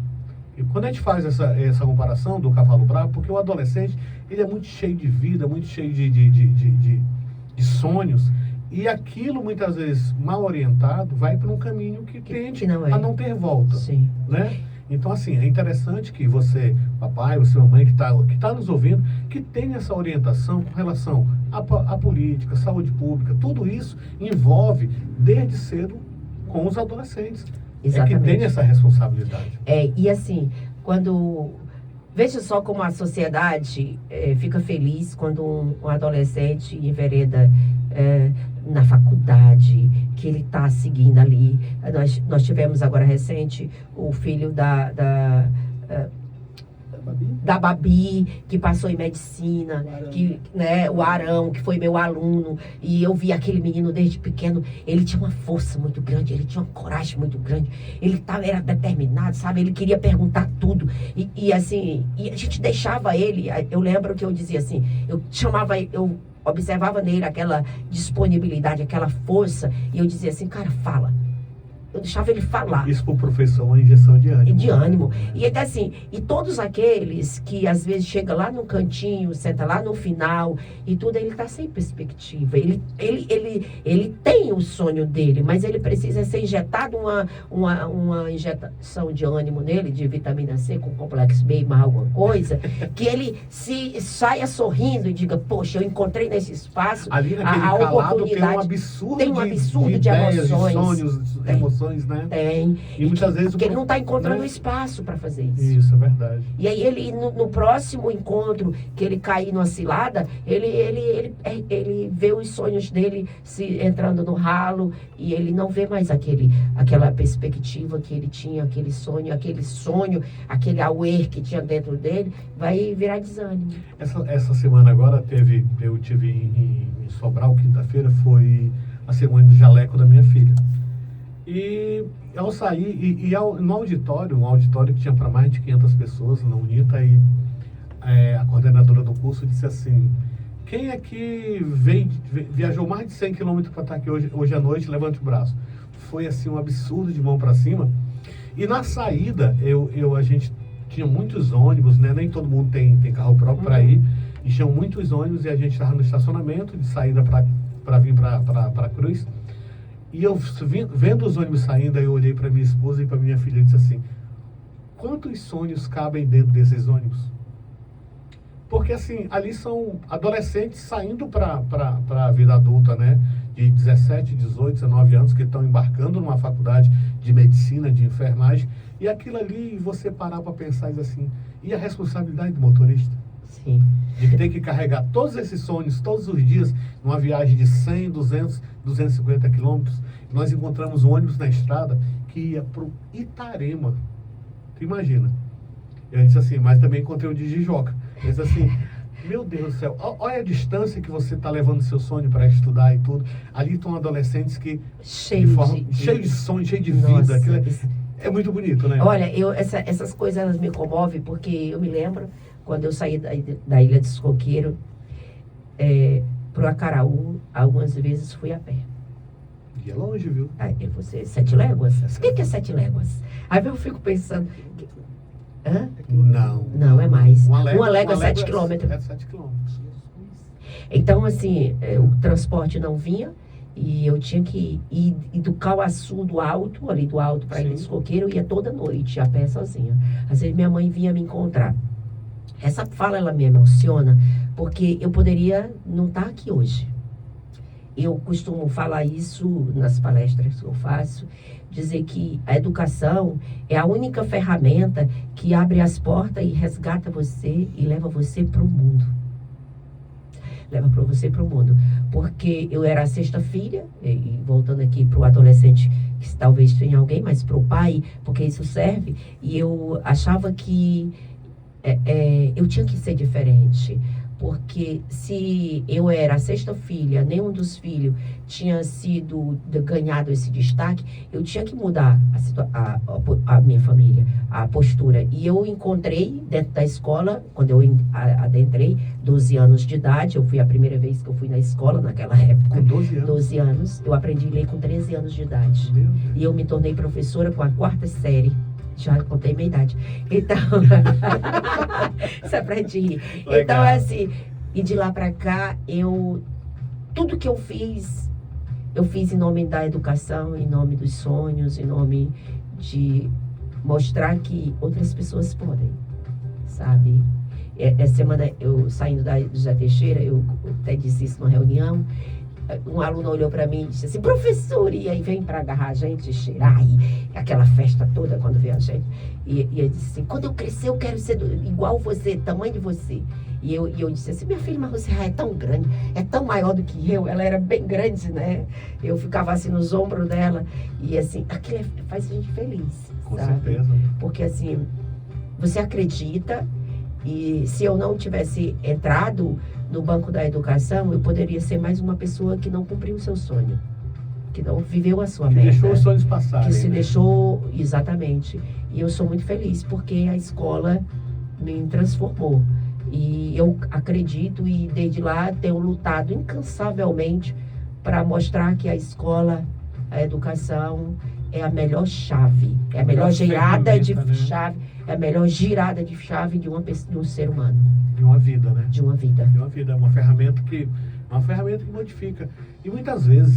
E quando a gente faz essa comparação do cavalo bravo, porque o adolescente, ele é muito cheio de vida, muito cheio de sonhos, e aquilo, muitas vezes, mal orientado, vai para um caminho que tende não é. a não ter volta. Sim. Né? Então, assim, é interessante que você, papai, você, mamãe, que tá nos ouvindo, que tenha essa orientação com relação à política, saúde pública, tudo isso envolve desde cedo com os adolescentes. Exatamente. É que tem essa responsabilidade. E assim, quando... Veja só como a sociedade fica feliz quando um adolescente envereda na faculdade, que ele está seguindo ali. Nós tivemos agora recente o filho da Babi, que passou em medicina, o Arão, que foi meu aluno, e eu vi aquele menino desde pequeno. Ele tinha uma força muito grande, ele tinha uma coragem muito grande, era determinado, sabe? Ele queria perguntar tudo, e a gente deixava ele. Eu lembro que eu dizia assim, eu observava nele aquela disponibilidade, aquela força, e eu dizia assim, cara, fala. Eu deixava ele falar. Isso para o professor é uma injeção de ânimo. De ânimo. E até assim, e todos aqueles que às vezes chega lá no cantinho, senta lá no final e tudo, ele está sem perspectiva. Ele tem o sonho dele, mas ele precisa ser injetado uma injetação de ânimo nele, de vitamina C com complexo B, mais alguma coisa, que ele se saia sorrindo e diga, poxa, eu encontrei nesse espaço ali naquele a oportunidade. Tem um absurdo de ideias, emoções. De sonhos, emoções, né? Tem. E muitas vezes porque ele não está encontrando né? espaço para fazer isso. Isso, é verdade. E aí ele, no próximo encontro que ele cair numa cilada, ele vê os sonhos dele se entrando no ralo e ele não vê mais aquela perspectiva que ele tinha, aquele sonho, aquele auer que tinha dentro dele, vai virar desânimo. Essa semana agora eu tive em Sobral, quinta-feira, foi a semana do jaleco da minha filha. E ao sair, no auditório, um auditório que tinha para mais de 500 pessoas na UNITA, e a coordenadora do curso disse assim, quem aqui viajou mais de 100 quilômetros para estar aqui hoje à noite, levante o braço. Foi assim um absurdo de mão para cima. E na saída, a gente tinha muitos ônibus, né? Nem todo mundo tem carro próprio para ir, e tinham muitos ônibus, e a gente estava no estacionamento de saída para vir para a Cruz. E eu vendo os ônibus saindo, aí eu olhei para minha esposa e para minha filha e disse assim, quantos sonhos cabem dentro desses ônibus? Porque assim, ali são adolescentes saindo para a vida adulta, né? De 17, 18, 19 anos, que estão embarcando numa faculdade de medicina, de enfermagem. E aquilo ali, você parar para pensar e dizer assim, e a responsabilidade do motorista? Sim. De ter que carregar todos esses sonhos, todos os dias, numa viagem de 100, 200, 250 quilômetros. Nós encontramos um ônibus na estrada que ia para o Itarema. Tu imagina? Eu disse assim, mas também encontrei o de Jijoca. Eu disse assim, meu Deus do céu, olha a distância que você está levando seu sonho para estudar e tudo. Ali estão adolescentes que... cheio de sonho, cheio de vida. É muito bonito, né? Olha, essas coisas elas me comovem, porque eu me lembro... Quando eu saí da Ilha dos Coqueiros para o Acaraú, algumas vezes fui a pé. E é longe, viu? Aí você, 7 léguas? O que é 7 léguas? Aí eu fico pensando... Hã? Não, é mais. Uma légua é 7 quilômetros. É 7 quilômetros. Então, assim, o transporte não vinha e eu tinha que ir do Cauaçu, do alto para a Ilha dos Coqueiros, eu ia toda noite a pé sozinha. Às vezes minha mãe vinha me encontrar. Essa fala, ela me emociona, porque eu poderia não estar aqui hoje. Eu costumo falar isso nas palestras que eu faço, dizer que a educação é a única ferramenta que abre as portas e resgata você e leva você para o mundo. Leva para você para o mundo. Porque eu era a 6ª filha, e voltando aqui para o adolescente, que talvez tenha alguém, mas para o pai, porque isso serve, e eu achava que eu tinha que ser diferente, porque se eu era a 6ª filha, nenhum dos filhos tinha ganhado esse destaque, eu tinha que mudar a minha família, a postura. E eu encontrei dentro da escola, quando eu adentrei, 12 anos de idade, eu fui a primeira vez que eu fui na escola naquela época. Com 12 anos? 12 anos. Eu aprendi a ler com 13 anos de idade. E eu me tornei professora com a 4ª série. Já contei minha idade. Então, isso é pra gente rir. Então, assim, e de lá pra cá, tudo que eu fiz em nome da educação, em nome dos sonhos, em nome de mostrar que outras pessoas podem, sabe? Essa semana, eu saindo do José Teixeira, eu até disse isso numa reunião, um aluno olhou para mim e disse assim, professor, e aí vem para agarrar a gente, cheirar, e aquela festa toda quando vê a gente. E ele disse assim, quando eu crescer eu quero ser igual você, tamanho de você. E eu disse assim, minha filha, mas você é tão grande, é tão maior do que eu. Ela era bem grande, né? Eu ficava assim nos ombros dela. E assim, aquilo faz a gente feliz, Com sabe? certeza. Porque assim, você acredita, e se eu não tivesse entrado no banco da educação, eu poderia ser mais uma pessoa que não cumpriu o seu sonho, que não viveu a sua meta. Deixou os sonhos passarem. Que se né? deixou, exatamente. E eu sou muito feliz, porque a escola me transformou. E eu acredito, e desde lá tenho lutado incansavelmente para mostrar que a escola, a educação, é a melhor chave, é a melhor girada de chave, é a melhor girada de chave de um ser humano. De uma vida, né? De uma vida. De uma vida, é uma ferramenta que modifica. E muitas vezes,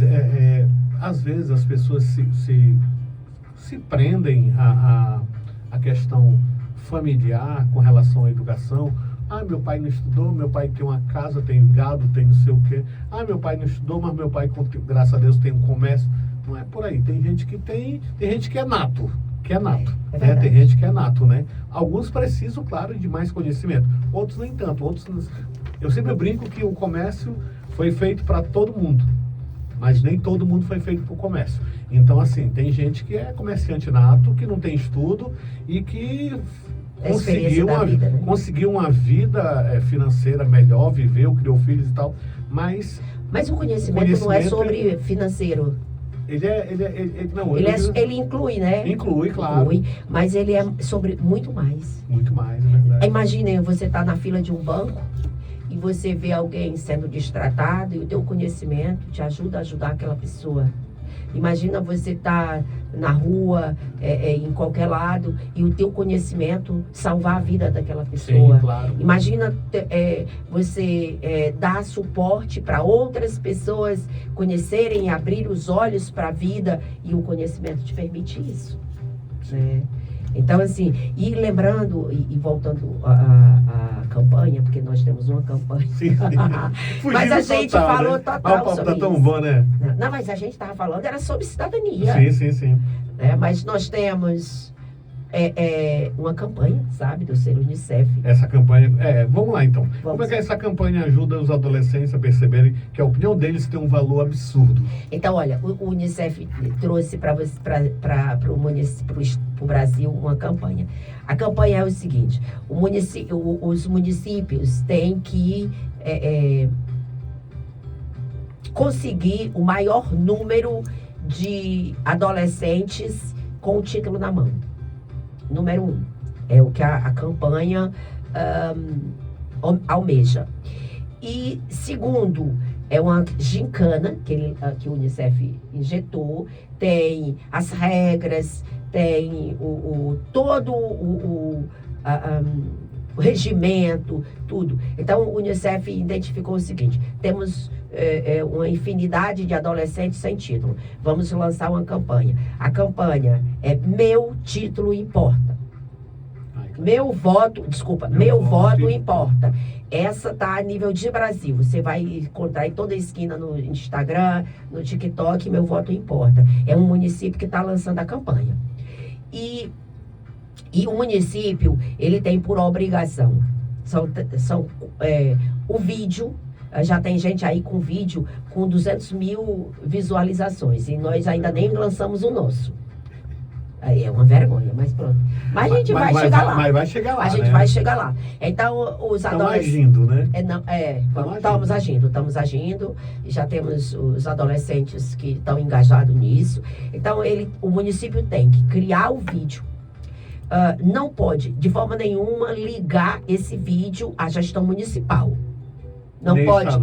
às vezes as pessoas se prendem à questão familiar com relação à educação. Ah, meu pai não estudou, meu pai tem uma casa, tem gado, tem não sei o quê. Ah, meu pai não estudou, mas meu pai, graças a Deus, tem um comércio. Não é por aí. Tem gente que gente que é nato. Né? Tem gente que é nato, né? Alguns precisam, claro, de mais conhecimento. Outros nem tanto. Eu sempre brinco que o comércio foi feito para todo mundo. Mas nem todo mundo foi feito para o comércio. Então, assim, tem gente que é comerciante nato, que não tem estudo e que conseguiu uma vida financeira melhor, viveu, criou filhos e tal, mas o conhecimento não é sobre financeiro. Ele inclui, né? Inclui, claro. Mas ele é sobre muito mais. Muito mais, é verdade. Imagine, você tá na fila de um banco e você vê alguém sendo destratado e o teu conhecimento te ajuda a ajudar aquela pessoa. Imagina você estar na rua, em qualquer lado, e o teu conhecimento salvar a vida daquela pessoa. Sim, claro. Imagina você dar suporte para outras pessoas conhecerem e abrir os olhos para a vida, e o conhecimento te permite isso. Né? Então, assim, e lembrando, e voltando à campanha, porque nós temos uma campanha. Sim. Mas a gente falou total sobre sobre isso. Tão isso. bom, né? Não, mas a gente estava falando, era sobre cidadania. Sim. Mas nós temos uma campanha, sabe, do Selo Unicef. Essa campanha, vamos lá então. Como é que essa campanha ajuda os adolescentes a perceberem que a opinião deles tem um valor absurdo? Então, olha, o Unicef trouxe para o Brasil uma campanha. A campanha é o seguinte: os municípios têm que conseguir o maior número de adolescentes com o título na mão. Número 1. É o que a campanha almeja. E segundo, é uma gincana que o Unicef injetou, tem as regras, tem todo o regimento, tudo. Então, o Unicef identificou o seguinte: temos uma infinidade de adolescentes sem título. Vamos lançar uma campanha. A campanha é Meu Título Importa. Meu voto importa. Essa está a nível de Brasil. Você vai encontrar em toda a esquina no Instagram, no TikTok, Meu Voto Importa. É um município que está lançando a campanha. E o município, ele tem por obrigação, o vídeo. Já tem gente aí com vídeo com 200 mil visualizações. E nós ainda nem lançamos o nosso. Aí é uma vergonha, mas pronto. Mas a gente vai chegar lá. Mas vai chegar lá, A gente vai chegar lá. Então, os adolescentes... agindo, né? Estamos agindo. Já temos os adolescentes que estão engajados nisso. Então, o município tem que criar o vídeo. Não pode, de forma nenhuma, ligar esse vídeo à gestão municipal. Não nem pode.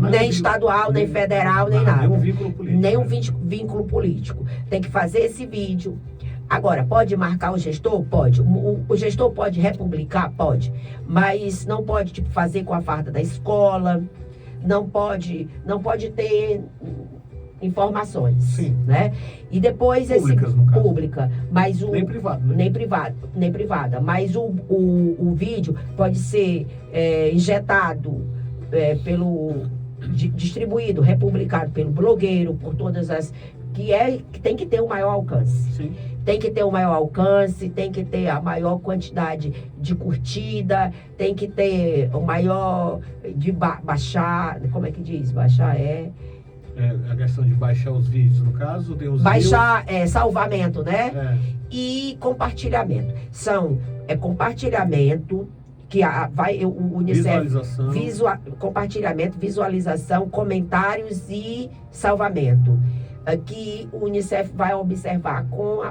Nem estadual, nem federal, nem nada. Nenhum vínculo político. Nenhum vínculo político. Tem que fazer esse vídeo. Agora, pode marcar o gestor? Pode. O gestor pode republicar? Pode. Mas não pode, fazer com a farda da escola. Não pode ter informações, Sim. né? E depois Públicas, no caso. pública, mas Nem privado, né? nem privada, mas o vídeo pode ser injetado distribuído, republicado pelo blogueiro, por todas as que tem que ter o maior alcance. Sim. Tem que ter o maior alcance, tem que ter a maior quantidade de curtida, tem que ter o maior de baixar, como é que diz? Baixar A questão de baixar os vídeos, no caso, tem os baixar salvamento, né? É. E compartilhamento. Compartilhamento que o Unicef Visualização. Compartilhamento, visualização, comentários e salvamento. Que o Unicef vai observar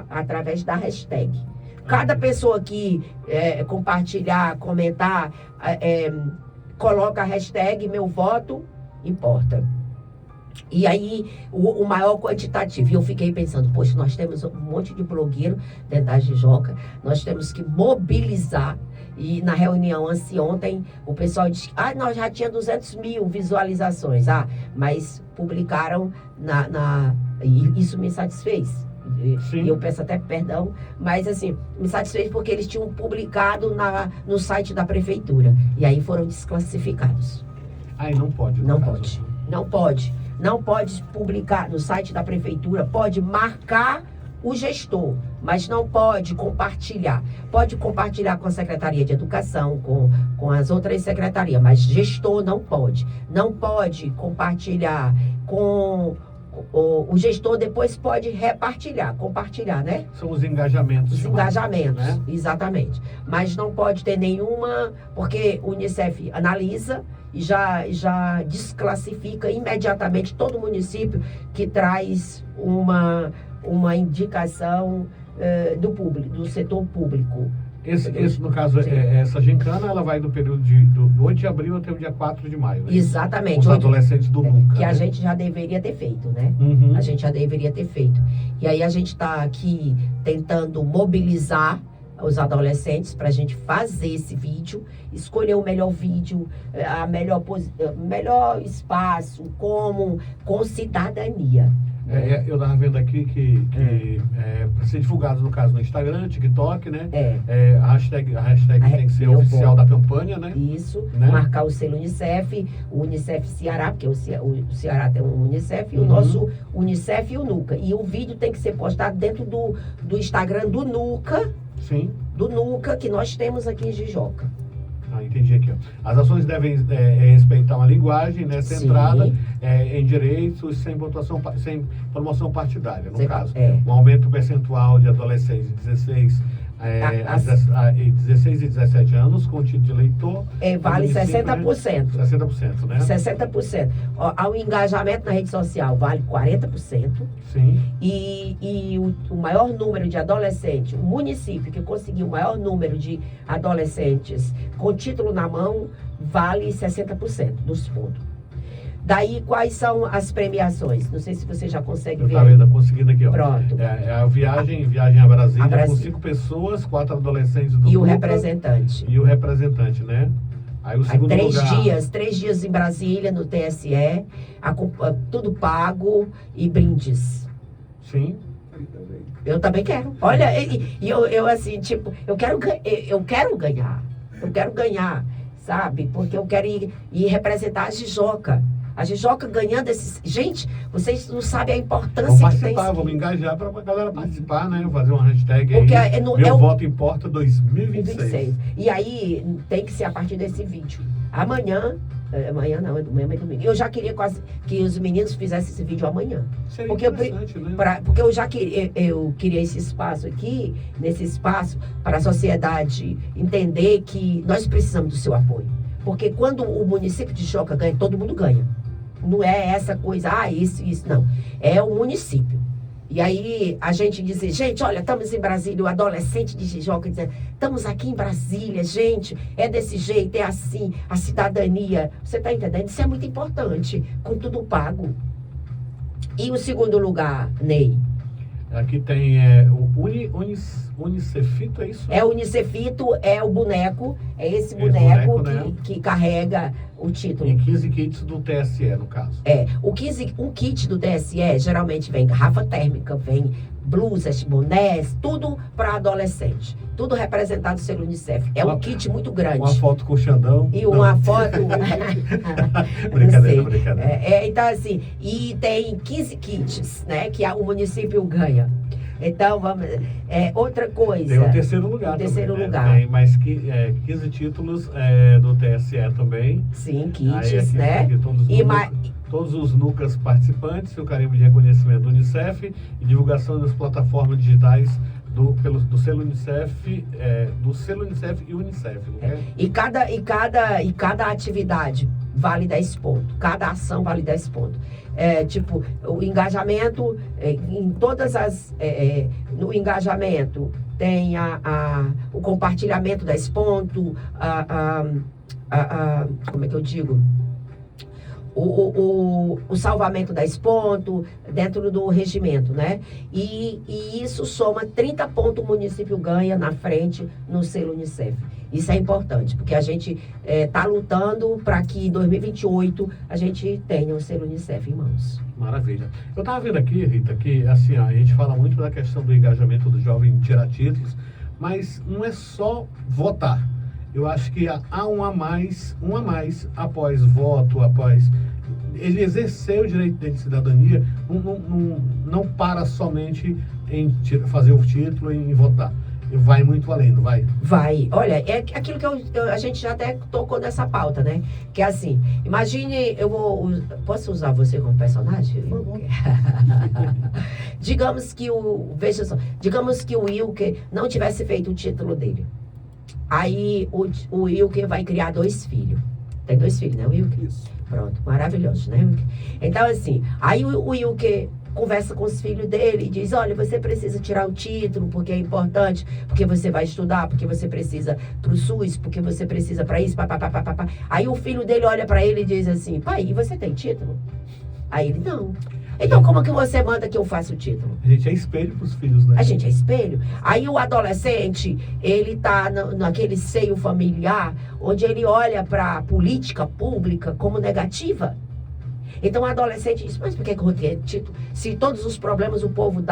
através da hashtag. Cada pessoa que compartilhar, comentar, coloca a hashtag meu voto importa. E aí, o maior quantitativo. E eu fiquei pensando, poxa, nós temos um monte de blogueiro dentro da Jijoca, nós temos que mobilizar. E na reunião anteontem, o pessoal disse, nós já tinha 200 mil visualizações. Mas publicaram e isso me satisfez. Sim. E eu peço até perdão, mas assim, me satisfez porque eles tinham publicado no site da prefeitura. E aí foram desclassificados. Aí não pode. Não pode. Não pode. Não pode publicar no site da prefeitura, pode marcar o gestor, mas não pode compartilhar. Pode compartilhar com a Secretaria de Educação, com as outras secretarias, mas gestor não pode. Não pode compartilhar com o gestor, depois pode compartilhar, né? São os engajamentos. Os engajamentos, né? Exatamente. Mas não pode ter nenhuma, porque o Unicef analisa e já desclassifica imediatamente todo município que traz uma indicação do público, do setor público. Esse no caso, essa gincana, ela vai do período do 8 de abril até o dia 4 de maio. Né? Exatamente. Os adolescentes do NUCA. Que né? a gente já deveria ter feito, né? Uhum. A gente já deveria ter feito. E aí a gente está aqui tentando mobilizar os adolescentes para a gente fazer esse vídeo, escolher o melhor vídeo, melhor espaço, com cidadania. Eu estava vendo aqui que para ser divulgado, no caso, no Instagram, TikTok, né? A hashtag tem que ser oficial da campanha, né? Isso, né? Marcar o selo Unicef, o Unicef Ceará, porque o Ceará tem um Unicef, e o nosso Unicef e o NUCA. E o vídeo tem que ser postado dentro do Instagram do NUCA. Sim. Do NUCA, que nós temos aqui em Jijoca. Entendi aqui. Ó. As ações devem respeitar uma linguagem, né, centrada em direitos, sem promoção partidária. No caso, um aumento percentual de adolescentes de 16 e 17 anos com título de eleitor. Vale 60%. 60%, né? 60%. Ao engajamento na rede social vale 40%. Sim. E o maior número de adolescentes, o município que conseguiu o maior número de adolescentes com título na mão, vale 60% dos pontos. Daí, quais são as premiações? Não sei se você já consegue ver. Tá vendo, conseguindo aqui, ó. Pronto. A viagem a Brasília com 5 pessoas, 4 adolescentes do o representante. E o representante, né? Aí o segundo lugar... 3 dias em Brasília, no TSE, tudo pago e brindes. Sim. Eu também quero. Olha, eu assim, tipo, eu quero ganhar. Eu quero ganhar, sabe? Porque eu quero ir representar a Jijoca. A Jijoca ganhando esses... Gente, vocês não sabem a importância que tem isso. Vamos engajar para a galera participar, né? Fazer uma hashtag porque aí. Meu voto importa 2026. E aí tem que ser a partir desse vídeo. Amanhã não, é domingo. Eu já queria que os meninos fizessem esse vídeo amanhã. Seria interessante, né? Porque eu queria esse espaço aqui, nesse espaço, para a sociedade entender que nós precisamos do seu apoio. Porque quando o município de Jijoca ganha, todo mundo ganha. Não é essa coisa, isso, não. É o município. E aí a gente diz, gente, olha, estamos em Brasília, o adolescente de Jijoca dizendo, estamos aqui em Brasília, gente, é desse jeito, é assim, a cidadania. Você está entendendo? Isso é muito importante, com tudo pago. E o segundo lugar, Ney? Aqui tem o Unicefito, é isso? É o Unicefito, é o boneco, é esse boneco, boneco né? que carrega o título. E 15 kits do TSE, no caso. O kit do TSE geralmente vem garrafa térmica, vem blusas, bonés, tudo para adolescente. Tudo representado pelo Unicef. É um kit muito grande. Uma foto com o Xandão. E uma foto... Brincadeira, brincadeira. Então, assim, e tem 15 kits, né, que o município ganha. Então, vamos... outra coisa... Tem o terceiro lugar também, terceiro né? lugar. Tem mais 15 títulos do TSE também. Sim, Aí, kits, aqui, né? Aqui, todos os NUCAS participantes, o carimbo de reconhecimento do Unicef e divulgação das plataformas digitais do selo Unicef, e Unicef. E cada atividade vale 10 pontos. Cada ação vale 10 pontos. Tipo, o engajamento, em todas as... no engajamento tem o compartilhamento 10 pontos, como é que eu digo? O salvamento 10 pontos dentro do regimento, né? E isso soma 30 pontos, o município ganha na frente no selo Unicef. Isso é importante, porque a gente está lutando para que em 2028 a gente tenha o selo Unicef em mãos. Maravilha. Eu estava vendo aqui, Rita, que assim, a gente fala muito da questão do engajamento do jovem em tirar títulos, mas não é só votar. Eu acho que há um a mais após voto, após ele exercer o direito dele de cidadania, não para somente em fazer o título e em votar. Vai muito além, não vai? Vai. Olha, é aquilo que a gente já até tocou nessa pauta, né? Que é assim, imagine, posso usar você como personagem? Por favor. Digamos que o Wilker não tivesse feito o título dele. Aí o Wilker vai criar 2 filhos. Tem 2 filhos, né, Wilker? Isso. Pronto, maravilhoso, né, Wilker? Então, assim, aí o Wilker conversa com os filhos dele e diz, olha, você precisa tirar o título, porque é importante, porque você vai estudar, porque você precisa pro SUS, porque você precisa para isso, papapá. Aí o filho dele olha para ele e diz assim, pai, e você tem título? Aí ele, não. Então, como que você manda que eu faça o título? A gente é espelho pros filhos, né? A gente é espelho. Aí o adolescente, ele tá naquele seio familiar, onde ele olha para a política pública como negativa. Então o adolescente diz, mas por que eu vou ter título? Se todos os problemas o povo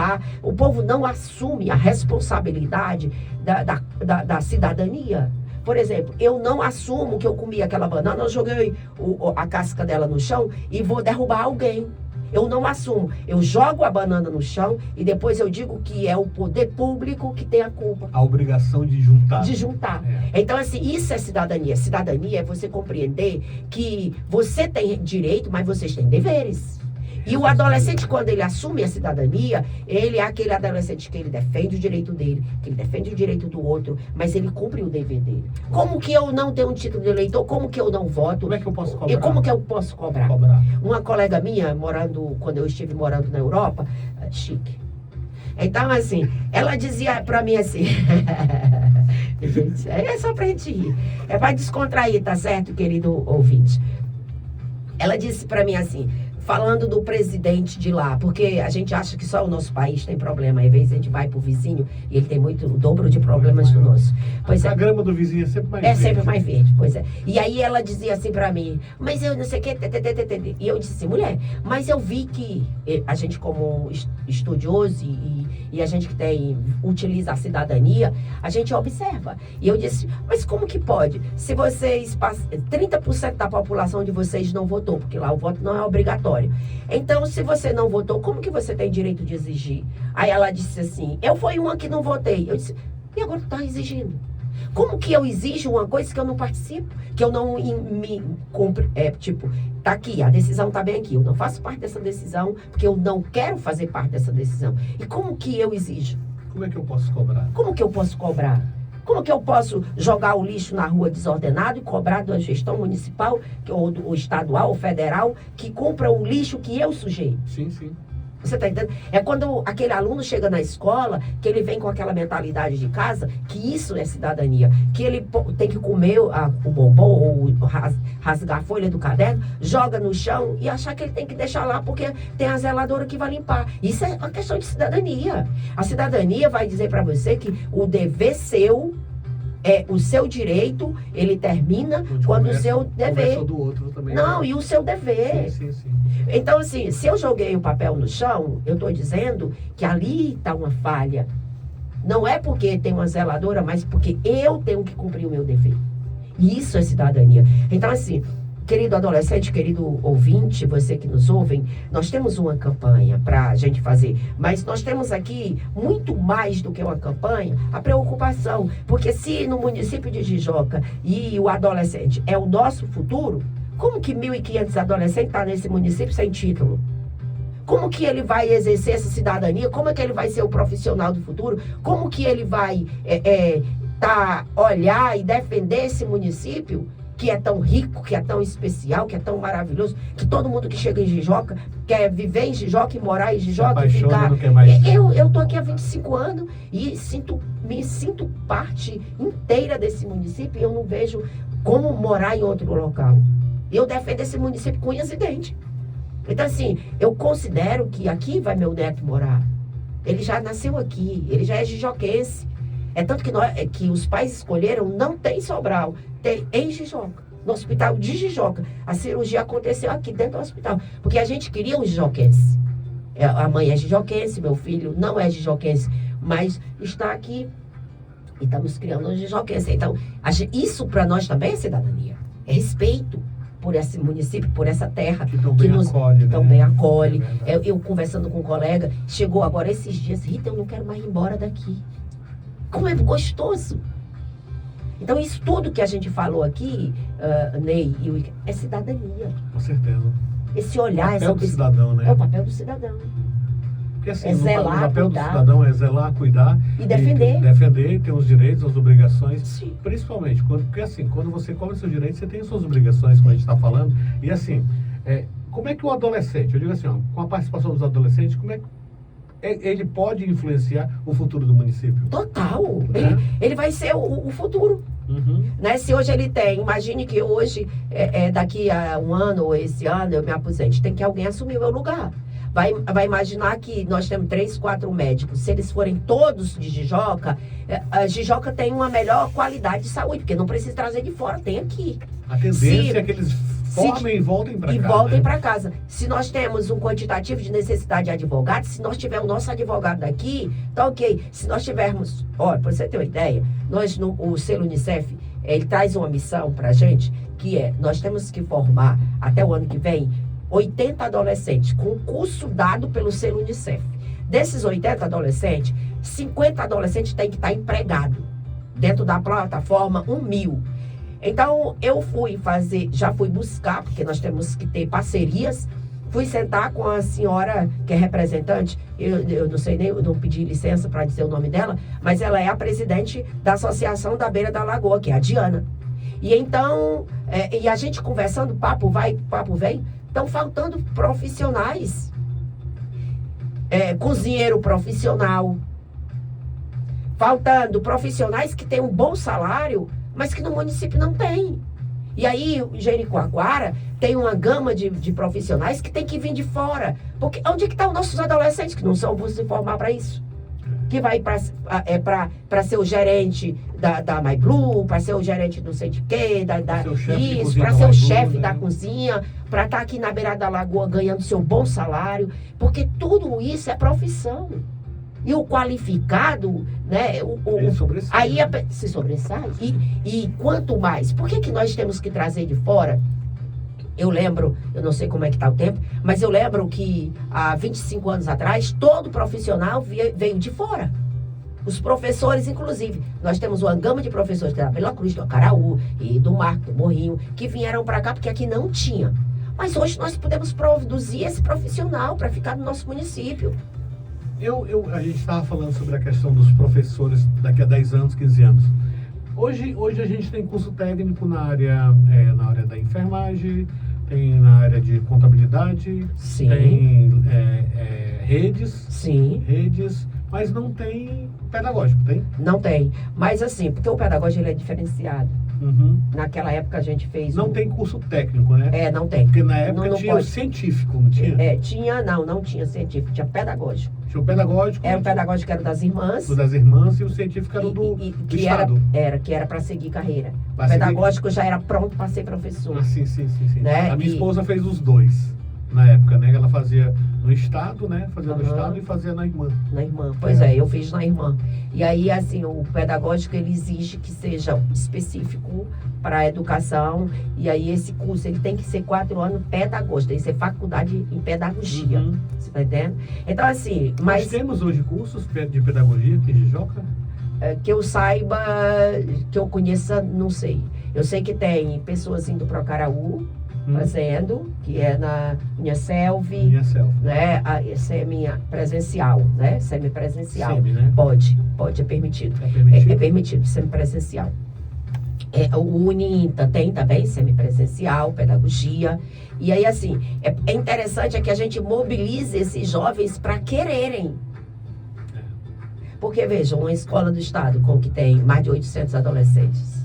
não assume a responsabilidade da cidadania. Por exemplo, eu não assumo que eu comi aquela banana, eu joguei a casca dela no chão e vou derrubar alguém. Eu não assumo. Eu jogo a banana no chão e depois eu digo que é o poder público que tem a culpa. A obrigação de juntar. De juntar. Então, assim, isso é cidadania. Cidadania é você compreender que você tem direito, mas vocês têm deveres. E o adolescente, quando ele assume a cidadania, ele é aquele adolescente que ele defende o direito dele, que ele defende o direito do outro, mas ele cumpre o dever dele. Como que eu não tenho um título de eleitor? Como que eu não voto? Como é que eu posso cobrar? E como que eu posso cobrar? Uma colega minha, quando eu estive morando na Europa, chique. Então, assim, ela dizia pra mim assim, gente, é só pra gente rir, é pra descontrair, tá certo, querido ouvinte? Ela disse pra mim assim, falando do presidente de lá, porque a gente acha que só o nosso país tem problema. Às vezes a gente vai pro vizinho e ele tem o dobro de problemas do nosso. Pois a grama do vizinho é sempre mais verde. É sempre mais verde, pois é. E aí ela dizia assim pra mim, mas eu não sei o que, e eu disse assim, mulher, mas eu vi que a gente como estudioso e a gente que utiliza a cidadania, a gente observa. E eu disse, mas como que pode? Se vocês, 30% da população de vocês não votou, porque lá o voto não é obrigatório. Então, se você não votou, como que você tem direito de exigir? Aí ela disse assim, eu fui uma que não votei. Eu disse, e agora tu tá exigindo? Como que eu exijo uma coisa que eu não participo? Que eu não me cumpre? Tá aqui, a decisão tá bem aqui. Eu não faço parte dessa decisão, porque eu não quero fazer parte dessa decisão. E como que eu exijo? Como é que eu posso cobrar? Como que eu posso cobrar? Como que eu posso jogar o lixo na rua desordenado e cobrar da gestão municipal, ou estadual, ou federal, que compra o lixo que eu sujei? Sim, sim. Você está entendendo? É quando aquele aluno chega na escola, que ele vem com aquela mentalidade de casa, que isso é cidadania. Que ele tem que comer o bombom ou rasgar a folha do caderno, joga no chão e achar que ele tem que deixar lá porque tem a zeladora que vai limpar. Isso é uma questão de cidadania. A cidadania vai dizer para você que o dever seu o seu direito, ele termina quando o seu dever. Do outro também, não, e o seu dever. Sim. Então, assim, se eu joguei o papel no chão, eu estou dizendo que ali está uma falha. Não é porque tem uma zeladora, mas porque eu tenho que cumprir o meu dever. Isso é cidadania. Então, assim, querido adolescente, querido ouvinte, você que nos ouve, nós temos uma campanha para a gente fazer, mas nós temos aqui muito mais do que uma campanha, a preocupação, porque se no município de Jijoca e o adolescente é o nosso futuro, como que 1.500 adolescentes estão nesse município sem título? Como que ele vai exercer essa cidadania? Como é que ele vai ser o profissional do futuro? Como que ele vai olhar e defender esse município que é tão rico, que é tão especial, que é tão maravilhoso, que todo mundo que chega em Jijoca quer viver em Jijoca e morar em Jijoca e ficar... Eu tô aqui há 25 anos e me sinto parte inteira desse município e eu não vejo como morar em outro local. Eu defendo esse município com unhas e dentes. Então, assim, eu considero que aqui vai meu neto morar. Ele já nasceu aqui, ele já é jijoquense. É tanto que os pais escolheram, não tem Sobral, tem em Jijoca, no hospital de Jijoca. A cirurgia aconteceu aqui dentro do hospital, porque a gente queria um jijoquense. A mãe é jijoquense, meu filho não é jijoquense, mas está aqui e estamos criando um jijoquense. Então, isso para nós também é cidadania, é respeito por esse município, por essa terra que nos também acolhe. Eu conversando com um colega, chegou agora esses dias, Rita, eu não quero mais ir embora daqui. Como é gostoso. Então, isso tudo que a gente falou aqui, Ney, é cidadania. Com certeza. Esse olhar... O papel do cidadão, né? É o papel do cidadão. Porque assim, é zelar, o papel cuidar, do cidadão é zelar, cuidar... E defender. Defender, ter os direitos, as obrigações. Sim. Principalmente, porque assim, quando você cobre seus direitos, você tem as suas obrigações, como a gente está falando. E assim, como é que o adolescente, eu digo assim, ó, com a participação dos adolescentes, como é que ele pode influenciar o futuro do município? Total. Ele vai ser o futuro. Uhum. Né? Se hoje ele tem, imagine que hoje, daqui a um ano ou esse ano, eu me aposente, tem que alguém assumir o meu lugar. Vai imaginar que nós temos 3, 4 médicos. Se eles forem todos de Jijoca, a Jijoca tem uma melhor qualidade de saúde, porque não precisa trazer de fora, tem aqui. A tendência é que eles formem e voltem para casa. E voltem para casa. Se nós temos um quantitativo de necessidade de advogados, se nós tivermos o nosso advogado daqui, tá ok. Se nós tivermos, para você ter uma ideia, o selo Unicef, ele traz uma missão para a gente, que nós temos que formar, até o ano que vem, 80 adolescentes, com um curso dado pelo selo Unicef. Desses 80 adolescentes, 50 adolescentes têm que estar empregados dentro da plataforma 1.000. Então, eu já fui buscar, porque nós temos que ter parcerias, fui sentar com a senhora que é representante, eu não sei nem, eu não pedi licença para dizer o nome dela, mas ela é a presidente da Associação da Beira da Lagoa, que é a Diana. E então, e a gente conversando, papo vai, papo vem, estão faltando profissionais. Cozinheiro profissional. Faltando profissionais que têm um bom salário, mas que no município não tem. E aí, Jericoacoara tem uma gama de profissionais que tem que vir de fora. Porque onde é que estão os nossos adolescentes que não são vão se formar para isso? Que vai para ser o gerente da MyBlue, para ser o gerente não sei de quê, para ser o chefe da cozinha, para estar aqui na beirada da lagoa ganhando seu bom salário, porque tudo isso é profissão. E o qualificado, né? Aí se sobressai. E quanto mais? Por que nós temos que trazer de fora? Eu lembro, eu não sei como é que está o tempo, mas eu lembro que há 25 anos atrás, todo profissional veio de fora. Os professores, inclusive. Nós temos uma gama de professores da Bela Cruz, do Acaraú e do Marco, do Morrinho, que vieram para cá porque aqui não tinha. Mas hoje nós podemos produzir esse profissional para ficar no nosso município. A gente estava falando sobre a questão dos professores daqui a 10 anos, 15 anos. Hoje a gente tem curso técnico na área da enfermagem, tem na área de contabilidade, Sim. tem Sim. redes, mas não tem pedagógico, tem? Não tem. Mas assim, porque o pedagógico ele é diferenciado. Uhum. Naquela época a gente fez... Não tem curso técnico, né? Não tem. Porque na época não tinha o pode. científico, não tinha? Não tinha científico, tinha pedagógico. Tinha o pedagógico. Era o pedagógico que era das irmãs. O das irmãs, e o científico era do que Estado. que era para seguir carreira. Pra O seguir- pedagógico já era pronto para ser professor. Ah, sim. Né? A minha E- esposa fez os dois na época, né? Ela fazia no Estado, né? Fazia no Aham. Estado e fazia na irmã. Na irmã. Pois eu fiz na irmã. E aí, assim, o pedagógico, ele exige que seja específico para a educação. E aí, esse curso, ele tem que ser 4 anos pedagógico. Tem que ser faculdade em pedagogia. Uhum. Você tá entendendo? Então, assim, Nós mas temos hoje cursos de pedagogia aqui em Jijoca? que eu saiba, que eu conheça, não sei. Eu sei que tem pessoas indo para o Caraú, fazendo, que é na Inhaselv, Minha selva. né? Essa é minha presencial, né? Semipresencial. Semi, né? Pode, é permitido. É permitido? É permitido, semipresencial. O Uninta tem também semipresencial, pedagogia. E aí, assim, é interessante que a gente mobilize esses jovens para quererem. Porque, vejam, uma escola do Estado com que tem mais de 800 adolescentes.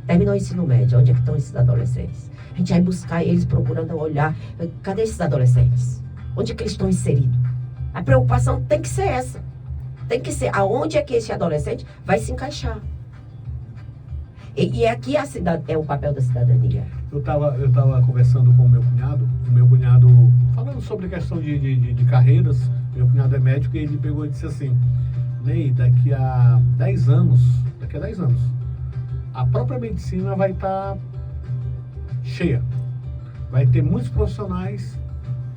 Terminou o ensino médio, onde é que estão esses adolescentes? A gente vai buscar eles procurando olhar, cadê esses adolescentes? Onde é que eles estão inseridos? A preocupação tem que ser essa. Tem que ser aonde é que esse adolescente vai se encaixar. E aqui é o papel da cidadania. Eu tava conversando com o meu cunhado falando sobre a questão de carreiras. Meu cunhado é médico e ele pegou e disse assim: Ney, daqui a 10 anos, a própria medicina vai estar cheia. Vai ter muitos profissionais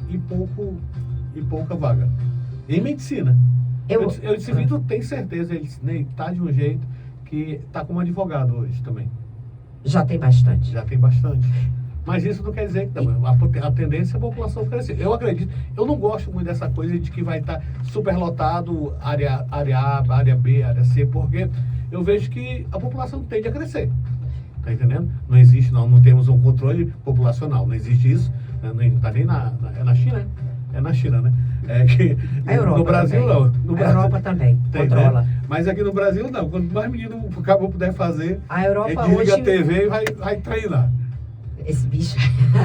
e pouca vaga. Em medicina. Eu disse, Vitor, tem certeza? Ele disse, Ney, tá de um jeito que tá como advogado hoje também. Já tem bastante. Já tem bastante. Mas isso não quer dizer que a tendência é a população crescer. Eu acredito, eu não gosto muito dessa coisa de que vai estar superlotado área A, área B, área C, porque eu vejo que a população tende a crescer. Tá entendendo? Não existe, não temos um controle populacional, não existe isso. Não está nem é na China, né? É na China, né? A Europa no Brasil também. não. No A Brasil, Europa também tem, controla. né? Mas aqui no Brasil não. Quanto mais menino o cabo puder fazer, A Europa ele desliga hoje... a TV e vai treinar. Esse bicho...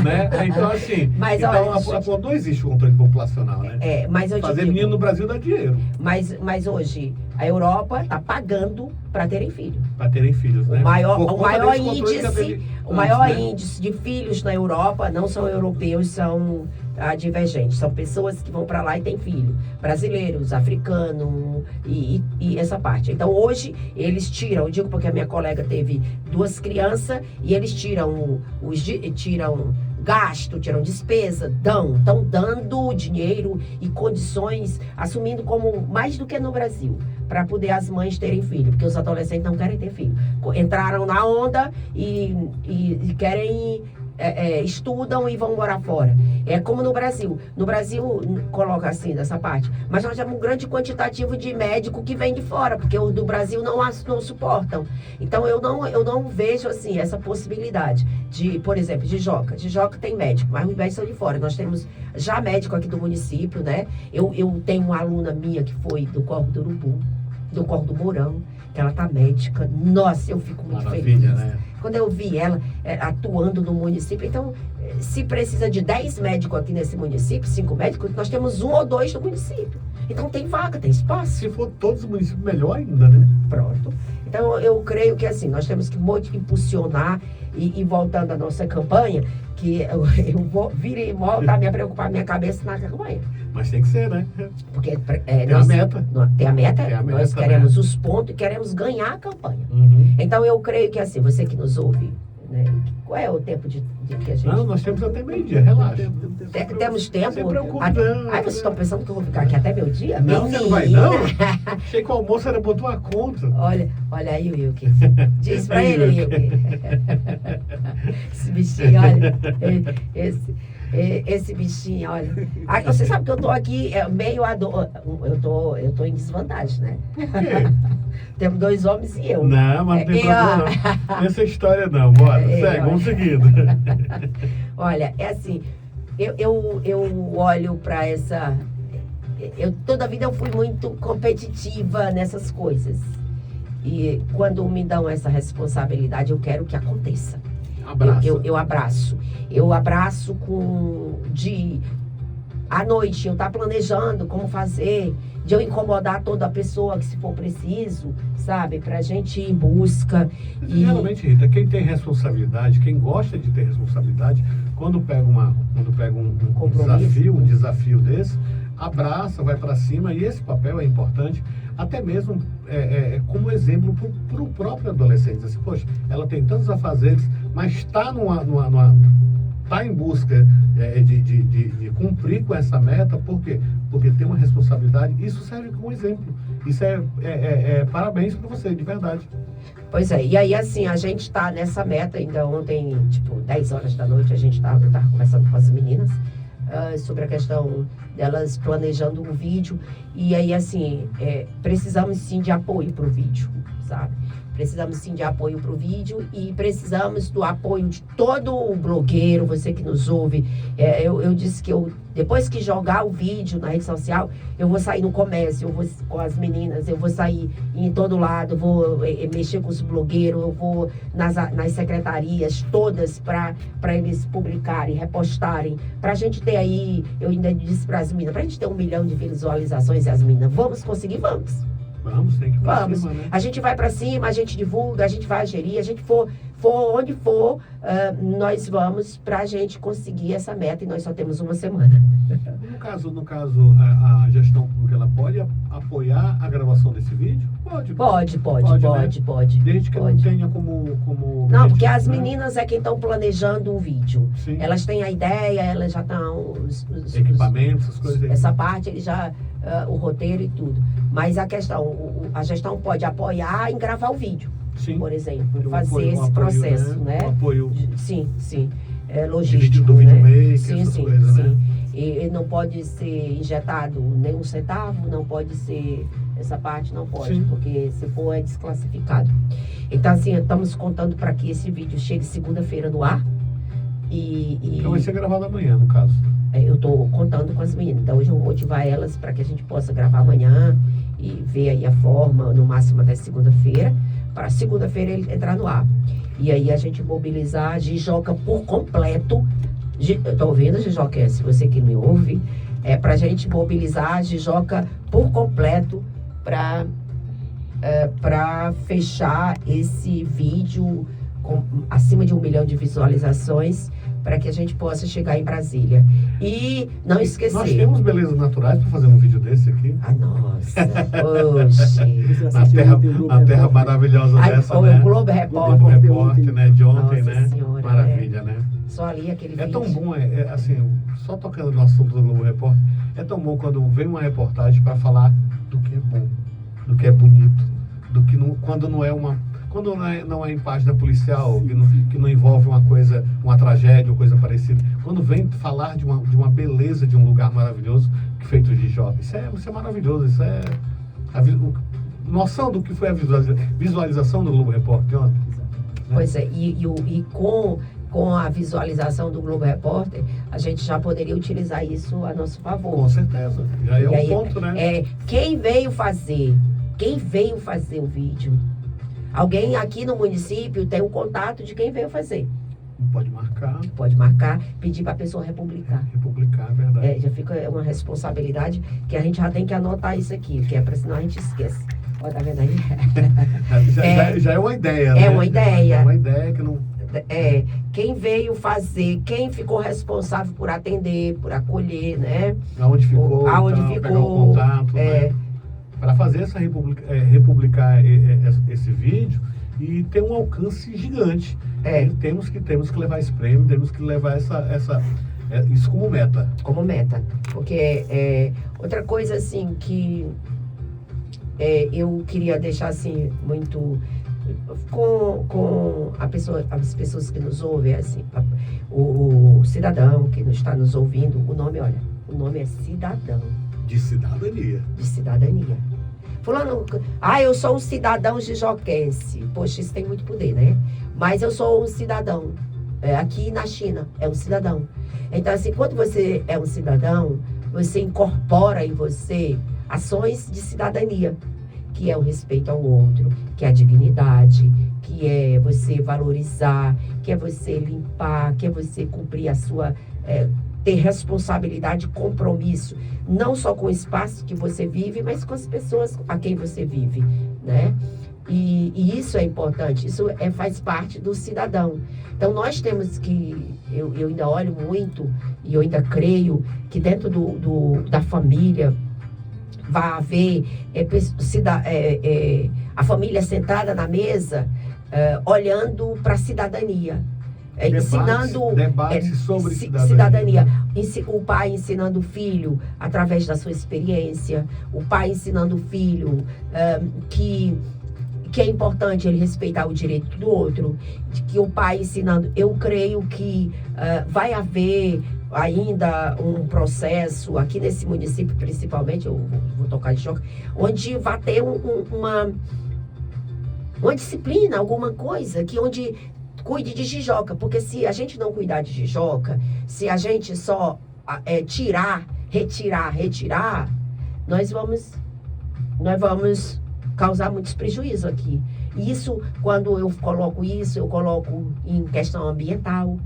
Né? Então, assim, Mas, então, olha, não existe controle populacional, né? mas eu te Fazer digo, menino no Brasil dá dinheiro mas hoje a Europa está pagando para terem filho. para terem filhos, né? O maior Por conta desse controle que índice, teve o antes, maior né? índice de filhos na Europa não são europeus, são divergentes. São pessoas que vão para lá e têm filho. Brasileiros, africanos e essa parte. Então hoje eles tiram, eu digo porque a minha colega teve 2 crianças e eles tiram gasto, tiram despesa, estão dando dinheiro e condições, assumindo como mais do que no Brasil, para poder as mães terem filho, porque os adolescentes não querem ter filho. Entraram na onda e querem, estudam e vão morar fora. É como no Brasil. No Brasil, coloca assim, dessa parte, mas nós temos um grande quantitativo de médico que vem de fora, porque os do Brasil não suportam. Então, eu não vejo, assim, essa possibilidade de, por exemplo, de Jijoca. Jijoca tem médico, mas os médicos são de fora. Nós temos já médico aqui do município, né? Eu tenho uma aluna minha que foi do Corpo do Urubu, do Corpo do Mourão, que ela tá médica. Nossa, eu fico muito feliz. Né? Quando eu vi ela atuando no município, então, se precisa de 10 médicos aqui nesse município, 5 médicos, nós temos 1 ou 2 no município. Então tem vaga, tem espaço. Se for todos os municípios, melhor ainda, né? Pronto. Então eu creio que assim, nós temos que impulsionar e voltando à nossa campanha, que eu vou vir e voltar a minha cabeça na campanha. Mas tem que ser, né? Porque Tem a meta. Tem a meta, Tem a nós meta, queremos né? os pontos e queremos ganhar a campanha. Uhum. Então eu creio que assim, você que nos ouve, né, qual é o tempo de que a gente... Não, nós temos até meio-dia, relaxa. Temos tempo? Sem preocupe, Até... não. Ai, vocês estão pensando que eu vou ficar aqui até meio-dia? Não, você não vai, não? Achei que o almoço era botou a conta. Olha aí o Wilke. Diz pra ele, Wilke. Esse bichinho, olha. Esse bichinho, olha. Ah, você sabe que eu tô aqui meio eu tô em desvantagem, né? Por quê? Temos 2 homens e eu. Não, mas não tem problema não. Essa história não, bora, segue, vamos seguindo. Olha, é assim, eu olho para essa... toda a vida eu fui muito competitiva nessas coisas. E quando me dão essa responsabilidade, eu quero que aconteça. Eu abraço. Eu abraço à noite, eu estar planejando como fazer, de eu incomodar toda a pessoa que se for preciso, sabe? Pra gente ir em busca. Geralmente, Rita, quem tem responsabilidade, quem gosta de ter responsabilidade, quando pega um desafio desse, abraça, vai para cima, e esse papel é importante, até mesmo como exemplo para o próprio adolescente. Assim, poxa, ela tem tantos afazeres, mas está tá em busca de cumprir com essa meta. Por quê? Porque tem uma responsabilidade. Isso serve como exemplo. Isso parabéns para você, de verdade. Pois é, e aí assim, a gente está nessa meta ainda. Ontem, tipo, 10 horas da noite, eu tava conversando com as meninas sobre a questão delas planejando um vídeo. E aí, assim, precisamos sim de apoio para o vídeo, sabe? Precisamos sim de apoio para o vídeo e precisamos do apoio de todo o blogueiro, você que nos ouve. Eu disse que depois que jogar o vídeo na rede social, eu vou sair no comércio, eu vou com as meninas, eu vou sair em todo lado, vou mexer com os blogueiros, eu vou nas secretarias todas para eles publicarem, repostarem, para a gente ter aí, eu ainda disse para as meninas, para a gente ter 1 milhão de visualizações, e as meninas, vamos conseguir, vamos. Vamos, tem que ir pra Vamos. cima, né? A gente vai para cima, a gente divulga, a gente vai gerir, a gente for onde for, nós vamos para a gente conseguir essa meta, e nós só temos 1 semana. No caso, a gestão pública, ela pode apoiar a gravação desse vídeo? Pode. Pode. Desde que não tenha como... Não, porque as meninas é quem estão planejando o vídeo. Sim. Elas têm a ideia, elas já estão... Equipamentos, essas coisas aí. Essa parte, ele já... o roteiro e tudo. Mas a gestão pode apoiar em gravar o vídeo. Sim. Por exemplo, Um fazer apoio, esse processo, né? Um apoio Sim. Logístico, do né? videomaker, Sim, essas coisas, né? E não pode ser injetado nem 1 centavo, não pode ser... Essa parte não pode, Sim. porque se for é desclassificado. Então, assim, estamos contando para que esse vídeo chegue segunda-feira no ar. Então vai ser gravado amanhã, no caso. Eu estou contando com as meninas. Então, hoje eu vou motivar elas para que a gente possa gravar amanhã e ver aí a forma, no máximo até segunda-feira, para segunda-feira ele entrar no ar. E aí a gente mobilizar a Jijoca por completo. Estou ouvindo, Jijoca, se você que me ouve, para a gente mobilizar a Jijoca por completo para fechar esse vídeo com acima de 1 milhão de visualizações, para que a gente possa chegar em Brasília. E não esquecer... Nós temos belezas naturais para fazer um vídeo desse aqui. Ah, nossa, oxe. Na terra maravilhosa dessa, né? O Globo Repórter. Globo Repórter, né? De ontem, Nossa né? Senhora, Maravilha, né? Só ali aquele vídeo. É tão bom, assim, só tocando no assunto do Globo Repórter, é tão bom quando vem uma reportagem para falar do que é bom, do que é bonito, do que não, quando não é em página policial, que não envolve uma tragédia ou coisa parecida. Quando vem falar de uma beleza de um lugar maravilhoso, feito de jovens. Isso é maravilhoso, isso é noção do que foi a visualização do Globo Repórter ontem. Né? Pois é, e com a visualização do Globo Repórter, a gente já poderia utilizar isso a nosso favor. Com certeza, já é um ponto, né? Quem veio fazer o vídeo? Alguém aqui no município tem o contato de quem veio fazer. Pode marcar. Pedir para a pessoa republicar. Republicar, é verdade. Já fica uma responsabilidade que a gente já tem que anotar isso aqui, que é para senão a gente esquece. Olha, tá vendo aí? Já é uma ideia, né? É uma ideia. É uma ideia que não... Quem veio fazer, quem ficou responsável por atender, por acolher, né? Aonde ficou, pegar o contato, né? Para fazer republicar esse vídeo e ter um alcance gigante. Temos que levar esse prêmio, temos que levar isso como meta. Como meta. Porque outra coisa assim que eu queria deixar assim muito com as pessoas que nos ouvem, assim, o cidadão que está nos ouvindo, o nome é cidadão. De cidadania. De cidadania. Fulano, eu sou um cidadão jijoquense. Poxa, isso tem muito poder, né? Mas eu sou um cidadão. aqui na China, é um cidadão. Então, assim, quando você é um cidadão, você incorpora em você ações de cidadania, que é o respeito ao outro, que é a dignidade, que é você valorizar, que é você limpar, que é você cumprir a sua... ter responsabilidade e compromisso, não só com o espaço que você vive, mas com as pessoas a quem você vive, né? E isso é importante, isso faz parte do cidadão. Então, nós temos que, eu ainda olho muito, e eu ainda creio que dentro da família vai haver a família sentada na mesa, olhando para a cidadania. Debate sobre cidadania. O pai ensinando o filho através da sua experiência, o pai ensinando o filho que é importante ele respeitar o direito do outro, que o pai ensinando. Eu creio que vai haver ainda um processo aqui nesse município, principalmente, eu vou tocar de choque, onde vai ter uma disciplina, alguma coisa, onde cuide de Jijoca, porque se a gente não cuidar de Jijoca, se a gente só retirar, nós vamos causar muitos prejuízos aqui. E isso, quando eu coloco isso, eu coloco em questão ambiental,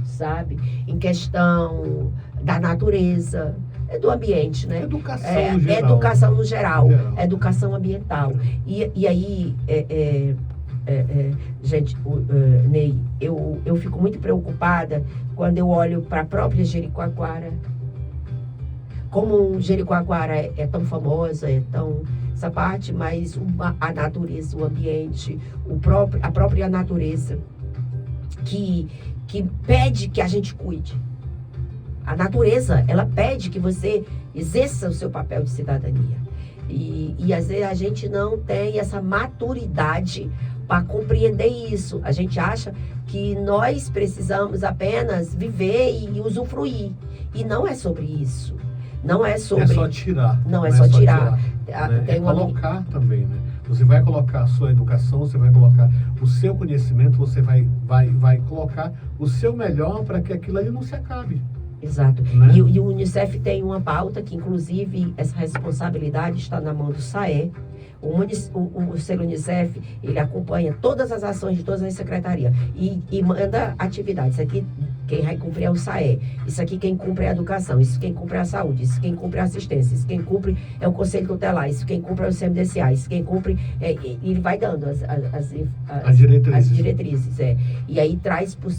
sabe? Em questão da natureza, do ambiente, né? Educação no geral. Educação no geral. Educação ambiental. E aí... gente, Ney, eu fico muito preocupada quando eu olho para a própria Jericoacoara. Como Jericoacoara é tão famosa, essa parte, mas a natureza, o ambiente, a própria natureza que pede que a gente cuide. A natureza, ela pede que você exerça o seu papel de cidadania. E às vezes a gente não tem essa maturidade para compreender isso. A gente acha que nós precisamos apenas viver e usufruir. E não é sobre isso. Não é sobre... É só tirar. Não é só tirar. Né? É colocar também, né? Você vai colocar a sua educação, você vai colocar o seu conhecimento, você vai colocar o seu melhor para que aquilo ali não se acabe. Exato. Né? E o Unicef tem uma pauta que, inclusive, essa responsabilidade está na mão do SAE. O Selo Unicef, ele acompanha todas as ações de todas as secretarias e manda atividades. Isso aqui quem vai cumprir é o SAE. Isso aqui quem cumpre é a educação. Isso quem cumpre é a saúde. Isso quem cumpre é a assistência. Isso quem cumpre é o Conselho Tutelar. Isso quem cumpre é o CMDCA. Isso quem cumpre... ele vai dando as diretrizes. E aí traz pro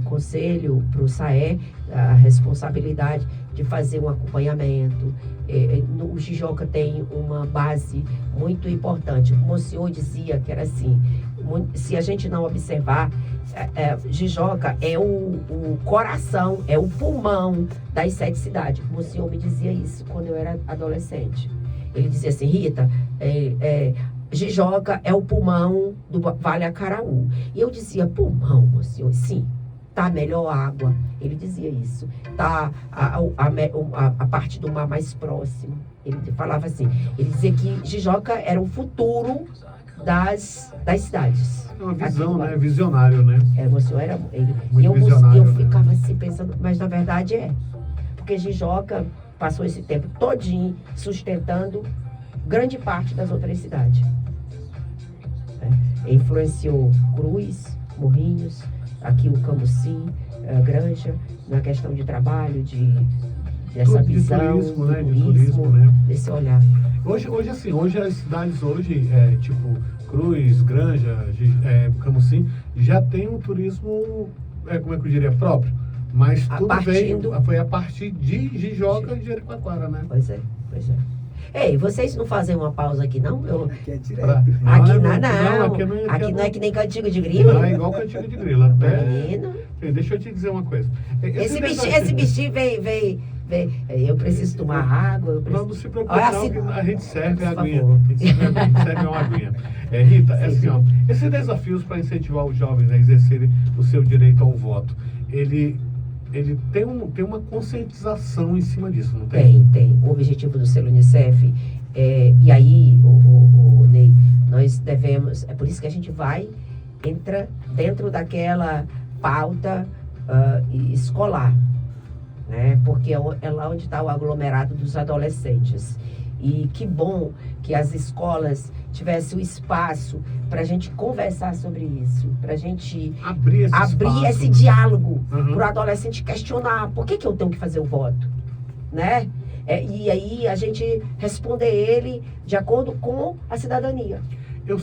Conselho, pro SAE, a responsabilidade de fazer um acompanhamento. O Jijoca tem uma base muito importante. Como o senhor dizia, que era assim, se a gente não observar, Jijoca é o coração, é o pulmão das 7 cidades. Como o senhor me dizia isso quando eu era adolescente. Ele dizia assim, Rita, Jijoca é o pulmão do Vale Acaraú. E eu dizia, pulmão, meu senhor? Sim. Tá melhor água. Ele dizia isso. Tá a parte do mar mais próxima. Ele falava assim. Ele dizia que Jijoca era o futuro das cidades. É uma visão, né? Visionário, né? O senhor era... Muito eu ficava assim pensando, mas na verdade porque Jijoca passou esse tempo todinho sustentando grande parte das outras cidades. Influenciou Cruz, Morrinhos, aqui o Camusim, Granja, na questão de trabalho, dessa visão, turismo, né? De turismo, né? Desse olhar. Hoje as cidades tipo Cruz, Granja, Camusim, já tem um turismo, como é que eu diria, próprio. Mas tudo foi a partir de Jijoca e de Jericoacoara, né? Pois é. Ei, vocês não fazem uma pausa aqui, não? Aqui é direto. Aqui não é que nem cantigo de grilo. Não, é igual cantigo de grilo. Deixa eu te dizer uma coisa. Esse bichinho vem. Eu preciso tomar água. Não se preocupe, a gente serve a aguinha. A gente serve uma aguinha. Rita, esses desafios para incentivar os jovens a exercerem o seu direito ao voto, ele tem uma conscientização em cima disso, não tem? Tem. O objetivo do Selo Unicef, e aí, Ney, Nós devemos, é por isso que a gente entra dentro daquela pauta escolar, né? Porque é lá onde está o aglomerado dos adolescentes. E que bom que as escolas tivessem o espaço para a gente conversar sobre isso, para a gente abrir esse diálogo, para o adolescente questionar por que eu tenho que fazer o voto, né? E aí a gente responder ele de acordo com a cidadania. Eu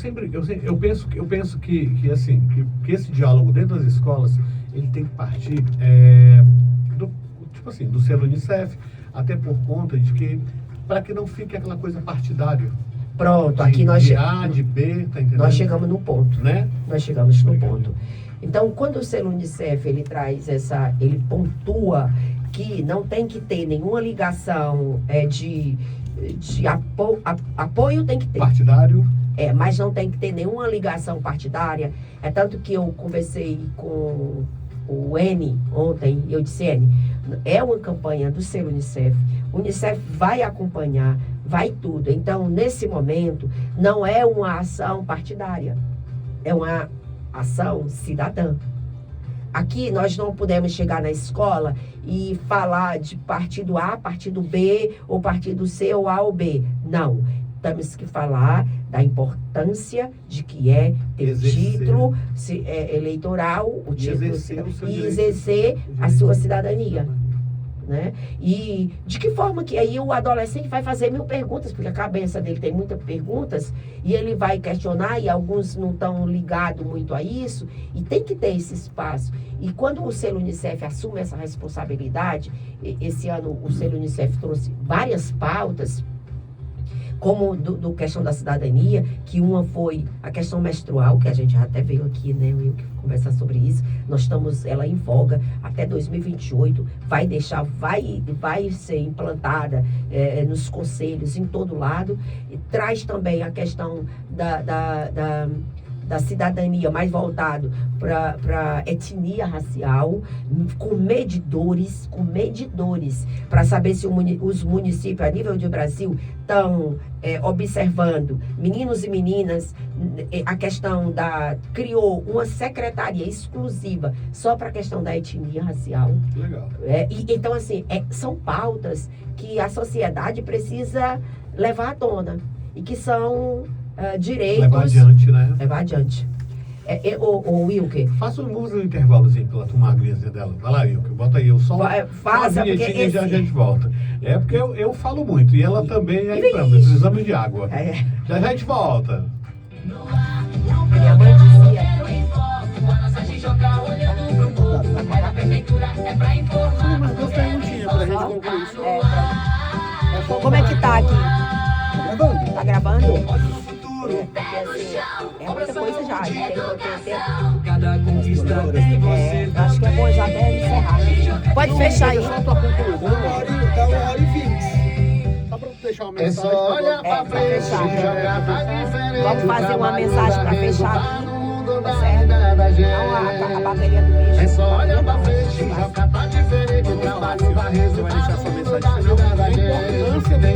penso que assim, que esse diálogo dentro das escolas, ele tem que partir do selo Unicef, até por conta de que, para que não fique aquela coisa partidária. Pronto, aqui nós de A, de B, tá entendendo? Nós chegamos no ponto, né? Nós chegamos no ponto. Então, quando o selo Unicef, ele traz ele pontua que não tem que ter nenhuma ligação de apoio, tem que ter. Partidário. Mas não tem que ter nenhuma ligação partidária. É tanto que eu conversei com o N ontem, eu disse, N, é uma campanha do selo Unicef. O Unicef vai acompanhar, vai tudo. Então, nesse momento, não é uma ação partidária, é uma ação cidadã. Aqui nós não podemos chegar na escola e falar de partido A, partido B, ou partido C, ou A ou B. Não. Temos que falar da importância de que é ter título eleitoral, o título, e exercer a sua cidadania. Né? E de que forma que aí o adolescente vai fazer 1000 perguntas, porque a cabeça dele tem muitas perguntas, e ele vai questionar, e alguns não estão ligados muito a isso, e tem que ter esse espaço. E quando o selo Unicef assume essa responsabilidade, esse ano o selo Unicef trouxe várias pautas, como do questão da cidadania, que uma foi a questão menstrual, que a gente já até veio aqui, né, Will, conversar sobre isso. Nós estamos, ela em voga até 2028, vai ser implantada nos conselhos, em todo lado. E traz também a questão da cidadania mais voltado para etnia racial, com medidores, para saber se os municípios a nível de Brasil estão observando meninos e meninas. A questão criou uma secretaria exclusiva só para a questão da etnia racial. Legal. Então, assim, são pautas que a sociedade precisa levar à tona e que são direitos. Levar adiante, né? Levar adiante. O Wilker. Faça um intervalozinho pela turma agriazinha dela. Vai lá, Wilker. Bota aí o som. Faça, porque e já a gente volta. Porque eu falo muito. E ela também precisamos de água. Já a gente volta. Minha mãe dizia. Mas duas perguntinhas pra gente concluir isso. Como é que tá aqui? Gravando? Tá gravando? Porque assim, muita coisa já. Tem Cada conquista tem você. Acho que é bom já até encerrar. Pode fechar aí. Só tua conclusão, dá 1h20. Só pra deixar uma mensagem. Pra fechar. Vamos fazer uma mensagem pra fechar aqui. Tá certo? Não, a bateria do bicho. É só olhar pra frente, já tá diferente. O trabalho vai Você vai deixar sua mensagem final. A importância da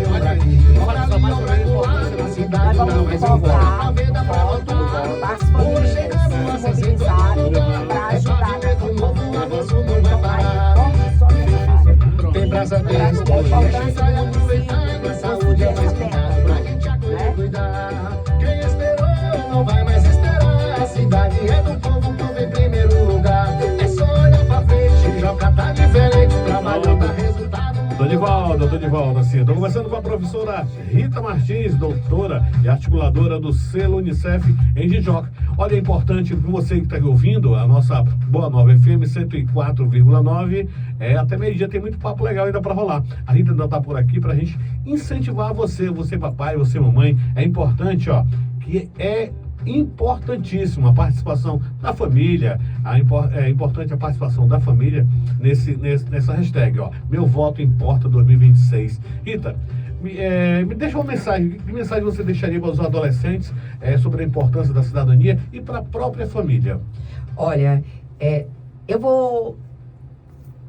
fala mais ou menos a importância da cidade. Nós vamos focar as famílias se mobilizarem para ajudar na população. tem praça A importância do município, saúde é mais cuidado pra gente cuidar. Quem esperou não vai mais esperar. A cidade é do povo que vem em primeiro lugar. É só olhar pra frente, Joca tá diferente, o trabalho dá resultado. Tô de volta, sim. Tô conversando com a professora Rita Martins, doutora e articuladora do selo Unicef em Jijoca. Olha, é importante para você que está ouvindo a nossa Boa Nova FM 104,9. Até meio-dia tem muito papo legal ainda para rolar. A Rita ainda tá por aqui para a gente incentivar você papai, você mamãe. É importante, que é importantíssimo a participação da família. É importante a participação da família nessa hashtag, Meu Voto Importa 2026. Rita, me deixa uma mensagem. Que mensagem você deixaria para os adolescentes sobre a importância da cidadania e para a própria família? Olha, eu vou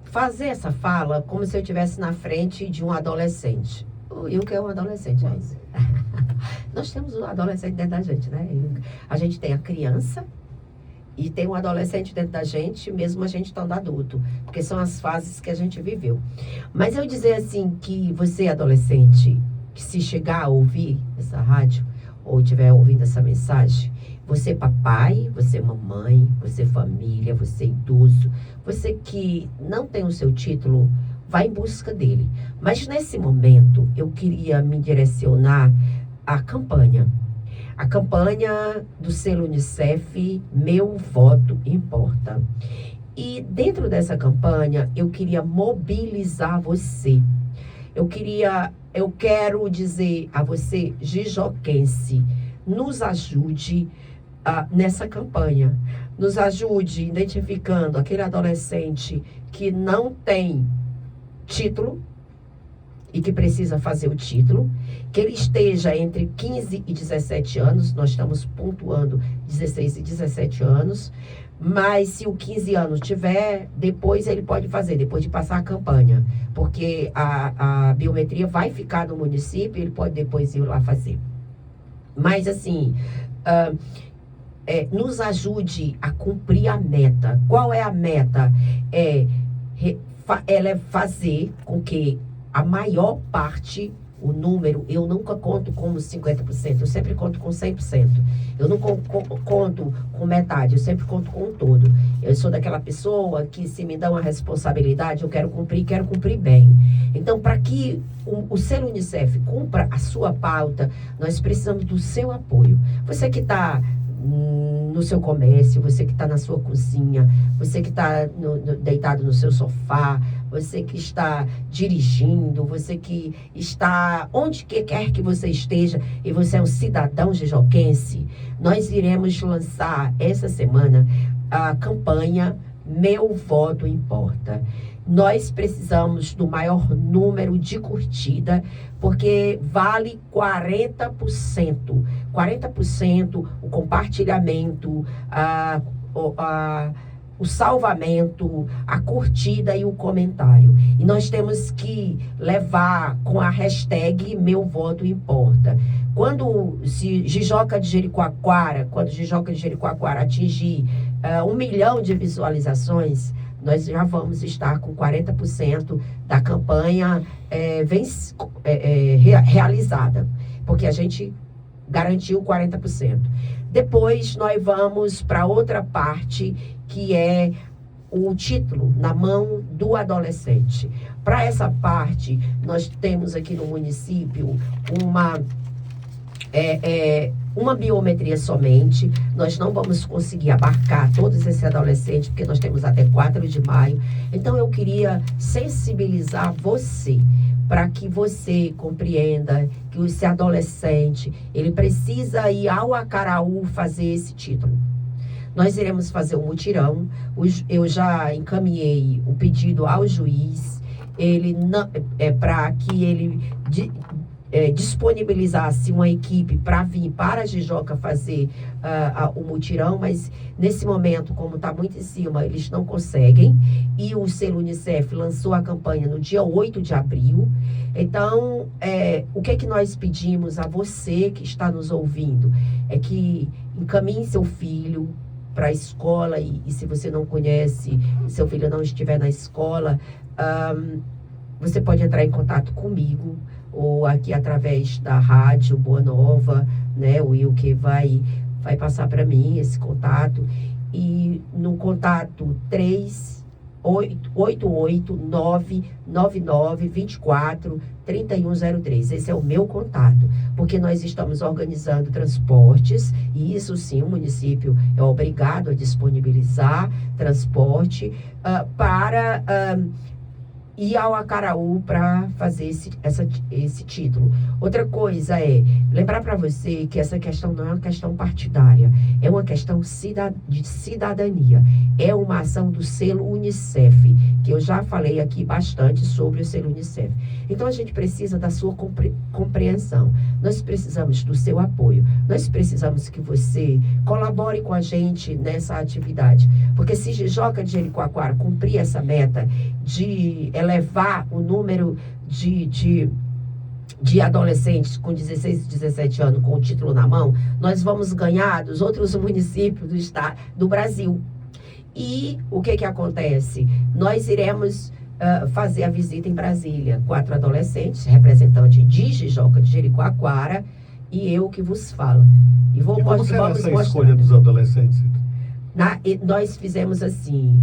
fazer essa fala como se eu estivesse na frente de um adolescente, O Wilker é um adolescente, é isso. Nós temos um adolescente dentro da gente, né? A gente tem a criança e tem um adolescente dentro da gente, mesmo a gente estando adulto. Porque são as fases que a gente viveu. Mas eu dizer assim que você, adolescente, que se chegar a ouvir essa rádio, ou estiver ouvindo essa mensagem, você papai, você mamãe, você família, você idoso, você que não tem o seu título, vai em busca dele. Mas nesse momento, eu queria me direcionar à campanha. A campanha do selo Unicef, Meu Voto Importa. E dentro dessa campanha, eu queria mobilizar você. Eu quero dizer a você, jijoquense, nos ajude nessa campanha. Nos ajude identificando aquele adolescente que não tem título e que precisa fazer o título, que ele esteja entre 15 e 17 anos, nós estamos pontuando 16 e 17 anos, mas se o 15 anos tiver, depois ele pode fazer, depois de passar a campanha, porque a biometria vai ficar no município, ele pode depois ir lá fazer. Mas assim, nos ajude a cumprir a meta. Qual é a meta? Ela é fazer com que a maior parte, o número, eu nunca conto como 50%, eu sempre conto com 100%. Eu não conto com metade, eu sempre conto com um todo. Eu sou daquela pessoa que, se me dá uma responsabilidade, eu quero cumprir bem. Então, para que o selo Unicef cumpra a sua pauta, nós precisamos do seu apoio. Você que está no seu comércio, você que está na sua cozinha, você que está deitado no seu sofá, você que está dirigindo, você que está onde quer que você esteja e você é um cidadão jijoquense, nós iremos lançar essa semana a campanha Meu Voto Importa. Nós precisamos do maior número de curtida, porque vale 40%. 40% o compartilhamento, o salvamento, a curtida e o comentário. E nós temos que levar com a hashtag Meu Voto Importa. Quando Jijoca de Jericoacoara atingir 1 milhão de visualizações, nós já vamos estar com 40% da campanha realizada, porque a gente garantiu 40%. Depois nós vamos para outra parte, que é o título na mão do adolescente. Para essa parte, nós temos aqui no município uma biometria somente. Nós não vamos conseguir abarcar todos esses adolescentes, porque nós temos até 4 de maio. Então, eu queria sensibilizar você, para que você compreenda que esse adolescente, ele precisa ir ao Acaraú fazer esse título. Nós iremos fazer um mutirão. Eu já encaminhei o pedido ao juiz, para que ele disponibilizasse uma equipe para vir para a Jijoca fazer o mutirão, mas nesse momento, como está muito em cima, eles não conseguem. E o selo Unicef lançou a campanha no dia 8 de abril. Então, o que nós pedimos a você que está nos ouvindo é que encaminhe seu filho para a escola, e se você não conhece, seu filho não estiver na escola, você pode entrar em contato comigo, ou aqui através da rádio Boa Nova, né? O Wilker vai passar para mim esse contato. E no contato 388-999-24-3103. Esse é o meu contato, porque nós estamos organizando transportes, e isso sim, o município é obrigado a disponibilizar transporte para ir ao Acaraú para fazer esse título. Outra coisa é lembrar para você que essa questão não é uma questão partidária, é uma questão de cidadania. É uma ação do selo Unicef, que eu já falei aqui bastante sobre o selo Unicef. Então, a gente precisa da sua compreensão. Nós precisamos do seu apoio. Nós precisamos que você colabore com a gente nessa atividade. Porque se Jijoca de Jericoacoara cumprir essa meta de elevar o número de de adolescentes com 16 e 17 anos com o título na mão, nós vamos ganhar dos outros municípios do estado, do Brasil. E o que acontece? Nós iremos fazer a visita em Brasília. 4 adolescentes, representantes de Jijoca de Jericoacoara, e eu que vos falo. E como será essa escolha dos adolescentes? Nós fizemos assim,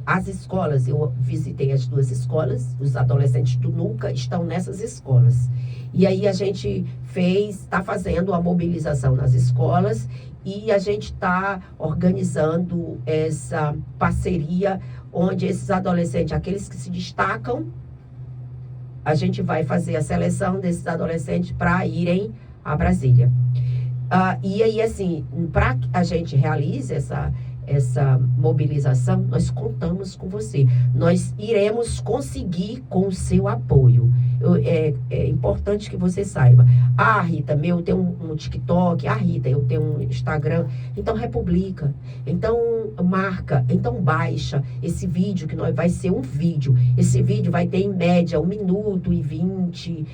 as escolas, eu visitei as 2 escolas, os adolescentes do NUCA estão nessas escolas. E aí a gente está fazendo a mobilização nas escolas e a gente está organizando essa parceria onde esses adolescentes, aqueles que se destacam, a gente vai fazer a seleção desses adolescentes para irem a Brasília. E aí, assim, para que a gente realize essa mobilização, nós contamos com você. Nós iremos conseguir com o seu apoio. É importante que você saiba. Rita, eu tenho um TikTok. Rita, eu tenho um Instagram. Então, republica. Então, marca. Então, baixa esse vídeo, que vai ser um vídeo. Esse vídeo vai ter, em média, 1 minuto e 20,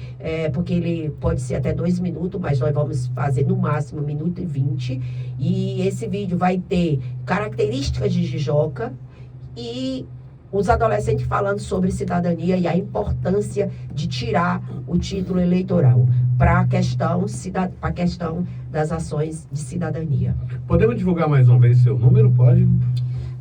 porque ele pode ser até 2 minutos, mas nós vamos fazer, no máximo, 1 minuto e 20. E esse vídeo vai ter características de Jijoca e os adolescentes falando sobre cidadania e a importância de tirar o título eleitoral para a questão das ações de cidadania. Podemos divulgar mais uma vez seu número? Pode?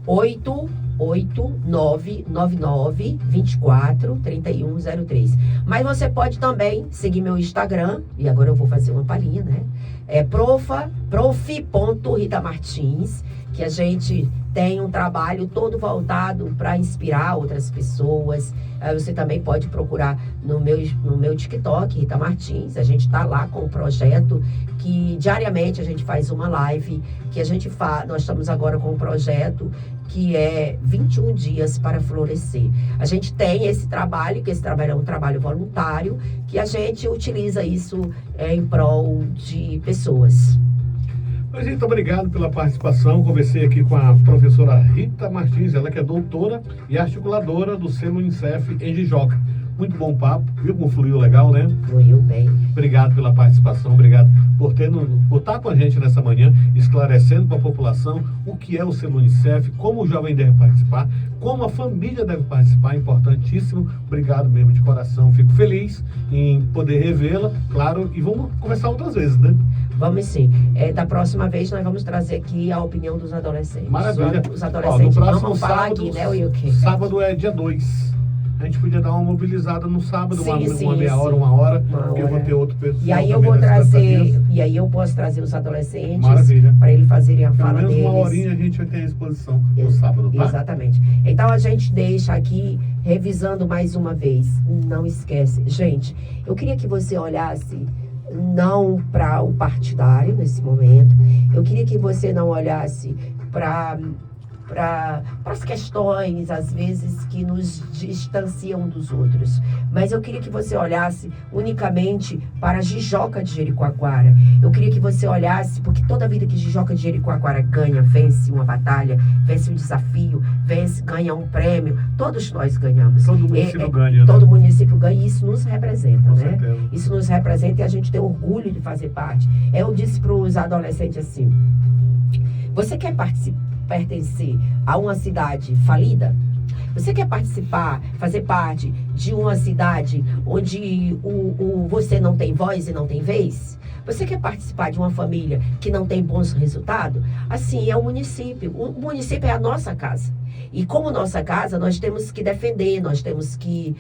889243103. Mas você pode também seguir meu Instagram, e agora eu vou fazer uma palhinha, né? É prof.ritamartins, que a gente tem um trabalho todo voltado para inspirar outras pessoas. Você também pode procurar no meu TikTok, Rita Martins. A gente está lá com um projeto que diariamente a gente faz uma live, que nós estamos agora com um projeto que é 21 dias para florescer. A gente tem esse trabalho, que esse trabalho é um trabalho voluntário, que a gente utiliza isso em prol de pessoas. Muito obrigado pela participação. Conversei aqui com a professora Rita Martins, ela que é doutora e articuladora do selo Unicef em Jijoca. Muito bom papo, viu como fluiu legal, né? Fluiu bem. Obrigado pela participação, obrigado por estar com a gente nessa manhã, esclarecendo para a população o que é o selo Unicef, como o jovem deve participar, como a família deve participar, importantíssimo. Obrigado mesmo de coração, fico feliz em poder revê-la, claro, e vamos conversar outras vezes, né? Vamos sim. Da próxima vez nós vamos trazer aqui a opinião dos adolescentes. Maravilha. Os adolescentes no próximo vamos falar sábado, aqui, né, Wilke? Sábado é dia 2. A gente podia dar uma mobilizada no sábado, uma meia hora, 1 hora, porque eu vou ter outro pessoal. E aí eu vou trazer, e aí eu posso trazer os adolescentes para eles fazerem a fala deles. Pelo menos 1 horinha a gente vai ter a exposição no sábado, tá? Exatamente. Então a gente deixa aqui, revisando mais uma vez, não esquece. Gente, eu queria que você olhasse não para o partidário nesse momento, eu queria que você não olhasse para as questões, às vezes, que nos distanciam dos outros. Mas eu queria que você olhasse unicamente para Jijoca de Jericoacoara. Eu queria que você olhasse, porque toda vida que Jijoca de Jericoacoara ganha, vence uma batalha, vence um desafio, ganha um prêmio, todos nós ganhamos. Todo município ganha, todo município ganha, e isso nos representa, Com né? certeza. Isso nos representa e a gente tem orgulho de fazer parte. Eu disse para os adolescentes assim: você quer pertencer a uma cidade falida? Você quer fazer parte de uma cidade onde você não tem voz e não tem vez? Você quer participar de uma família que não tem bons resultados? Assim é o município. O município é a nossa casa. E como nossa casa, nós temos que defender, nós temos que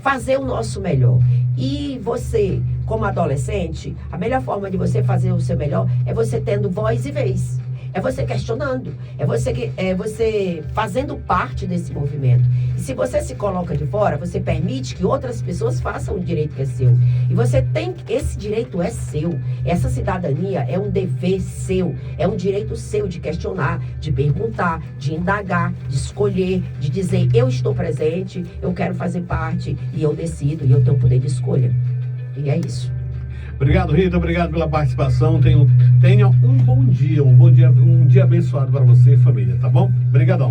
fazer o nosso melhor. E você, como adolescente, a melhor forma de você fazer o seu melhor é você tendo voz e vez. É você questionando, é você fazendo parte desse movimento. E se você se coloca de fora, você permite que outras pessoas façam o direito que é seu. E você tem, esse direito é seu. Essa cidadania é um dever seu, é um direito seu de questionar, de perguntar, de indagar, de escolher, de dizer: eu estou presente, eu quero fazer parte e eu decido e eu tenho poder de escolha. E é isso. Obrigado, Rita, obrigado pela participação. Tenha um bom dia, um dia abençoado para você e família, tá bom? Obrigadão.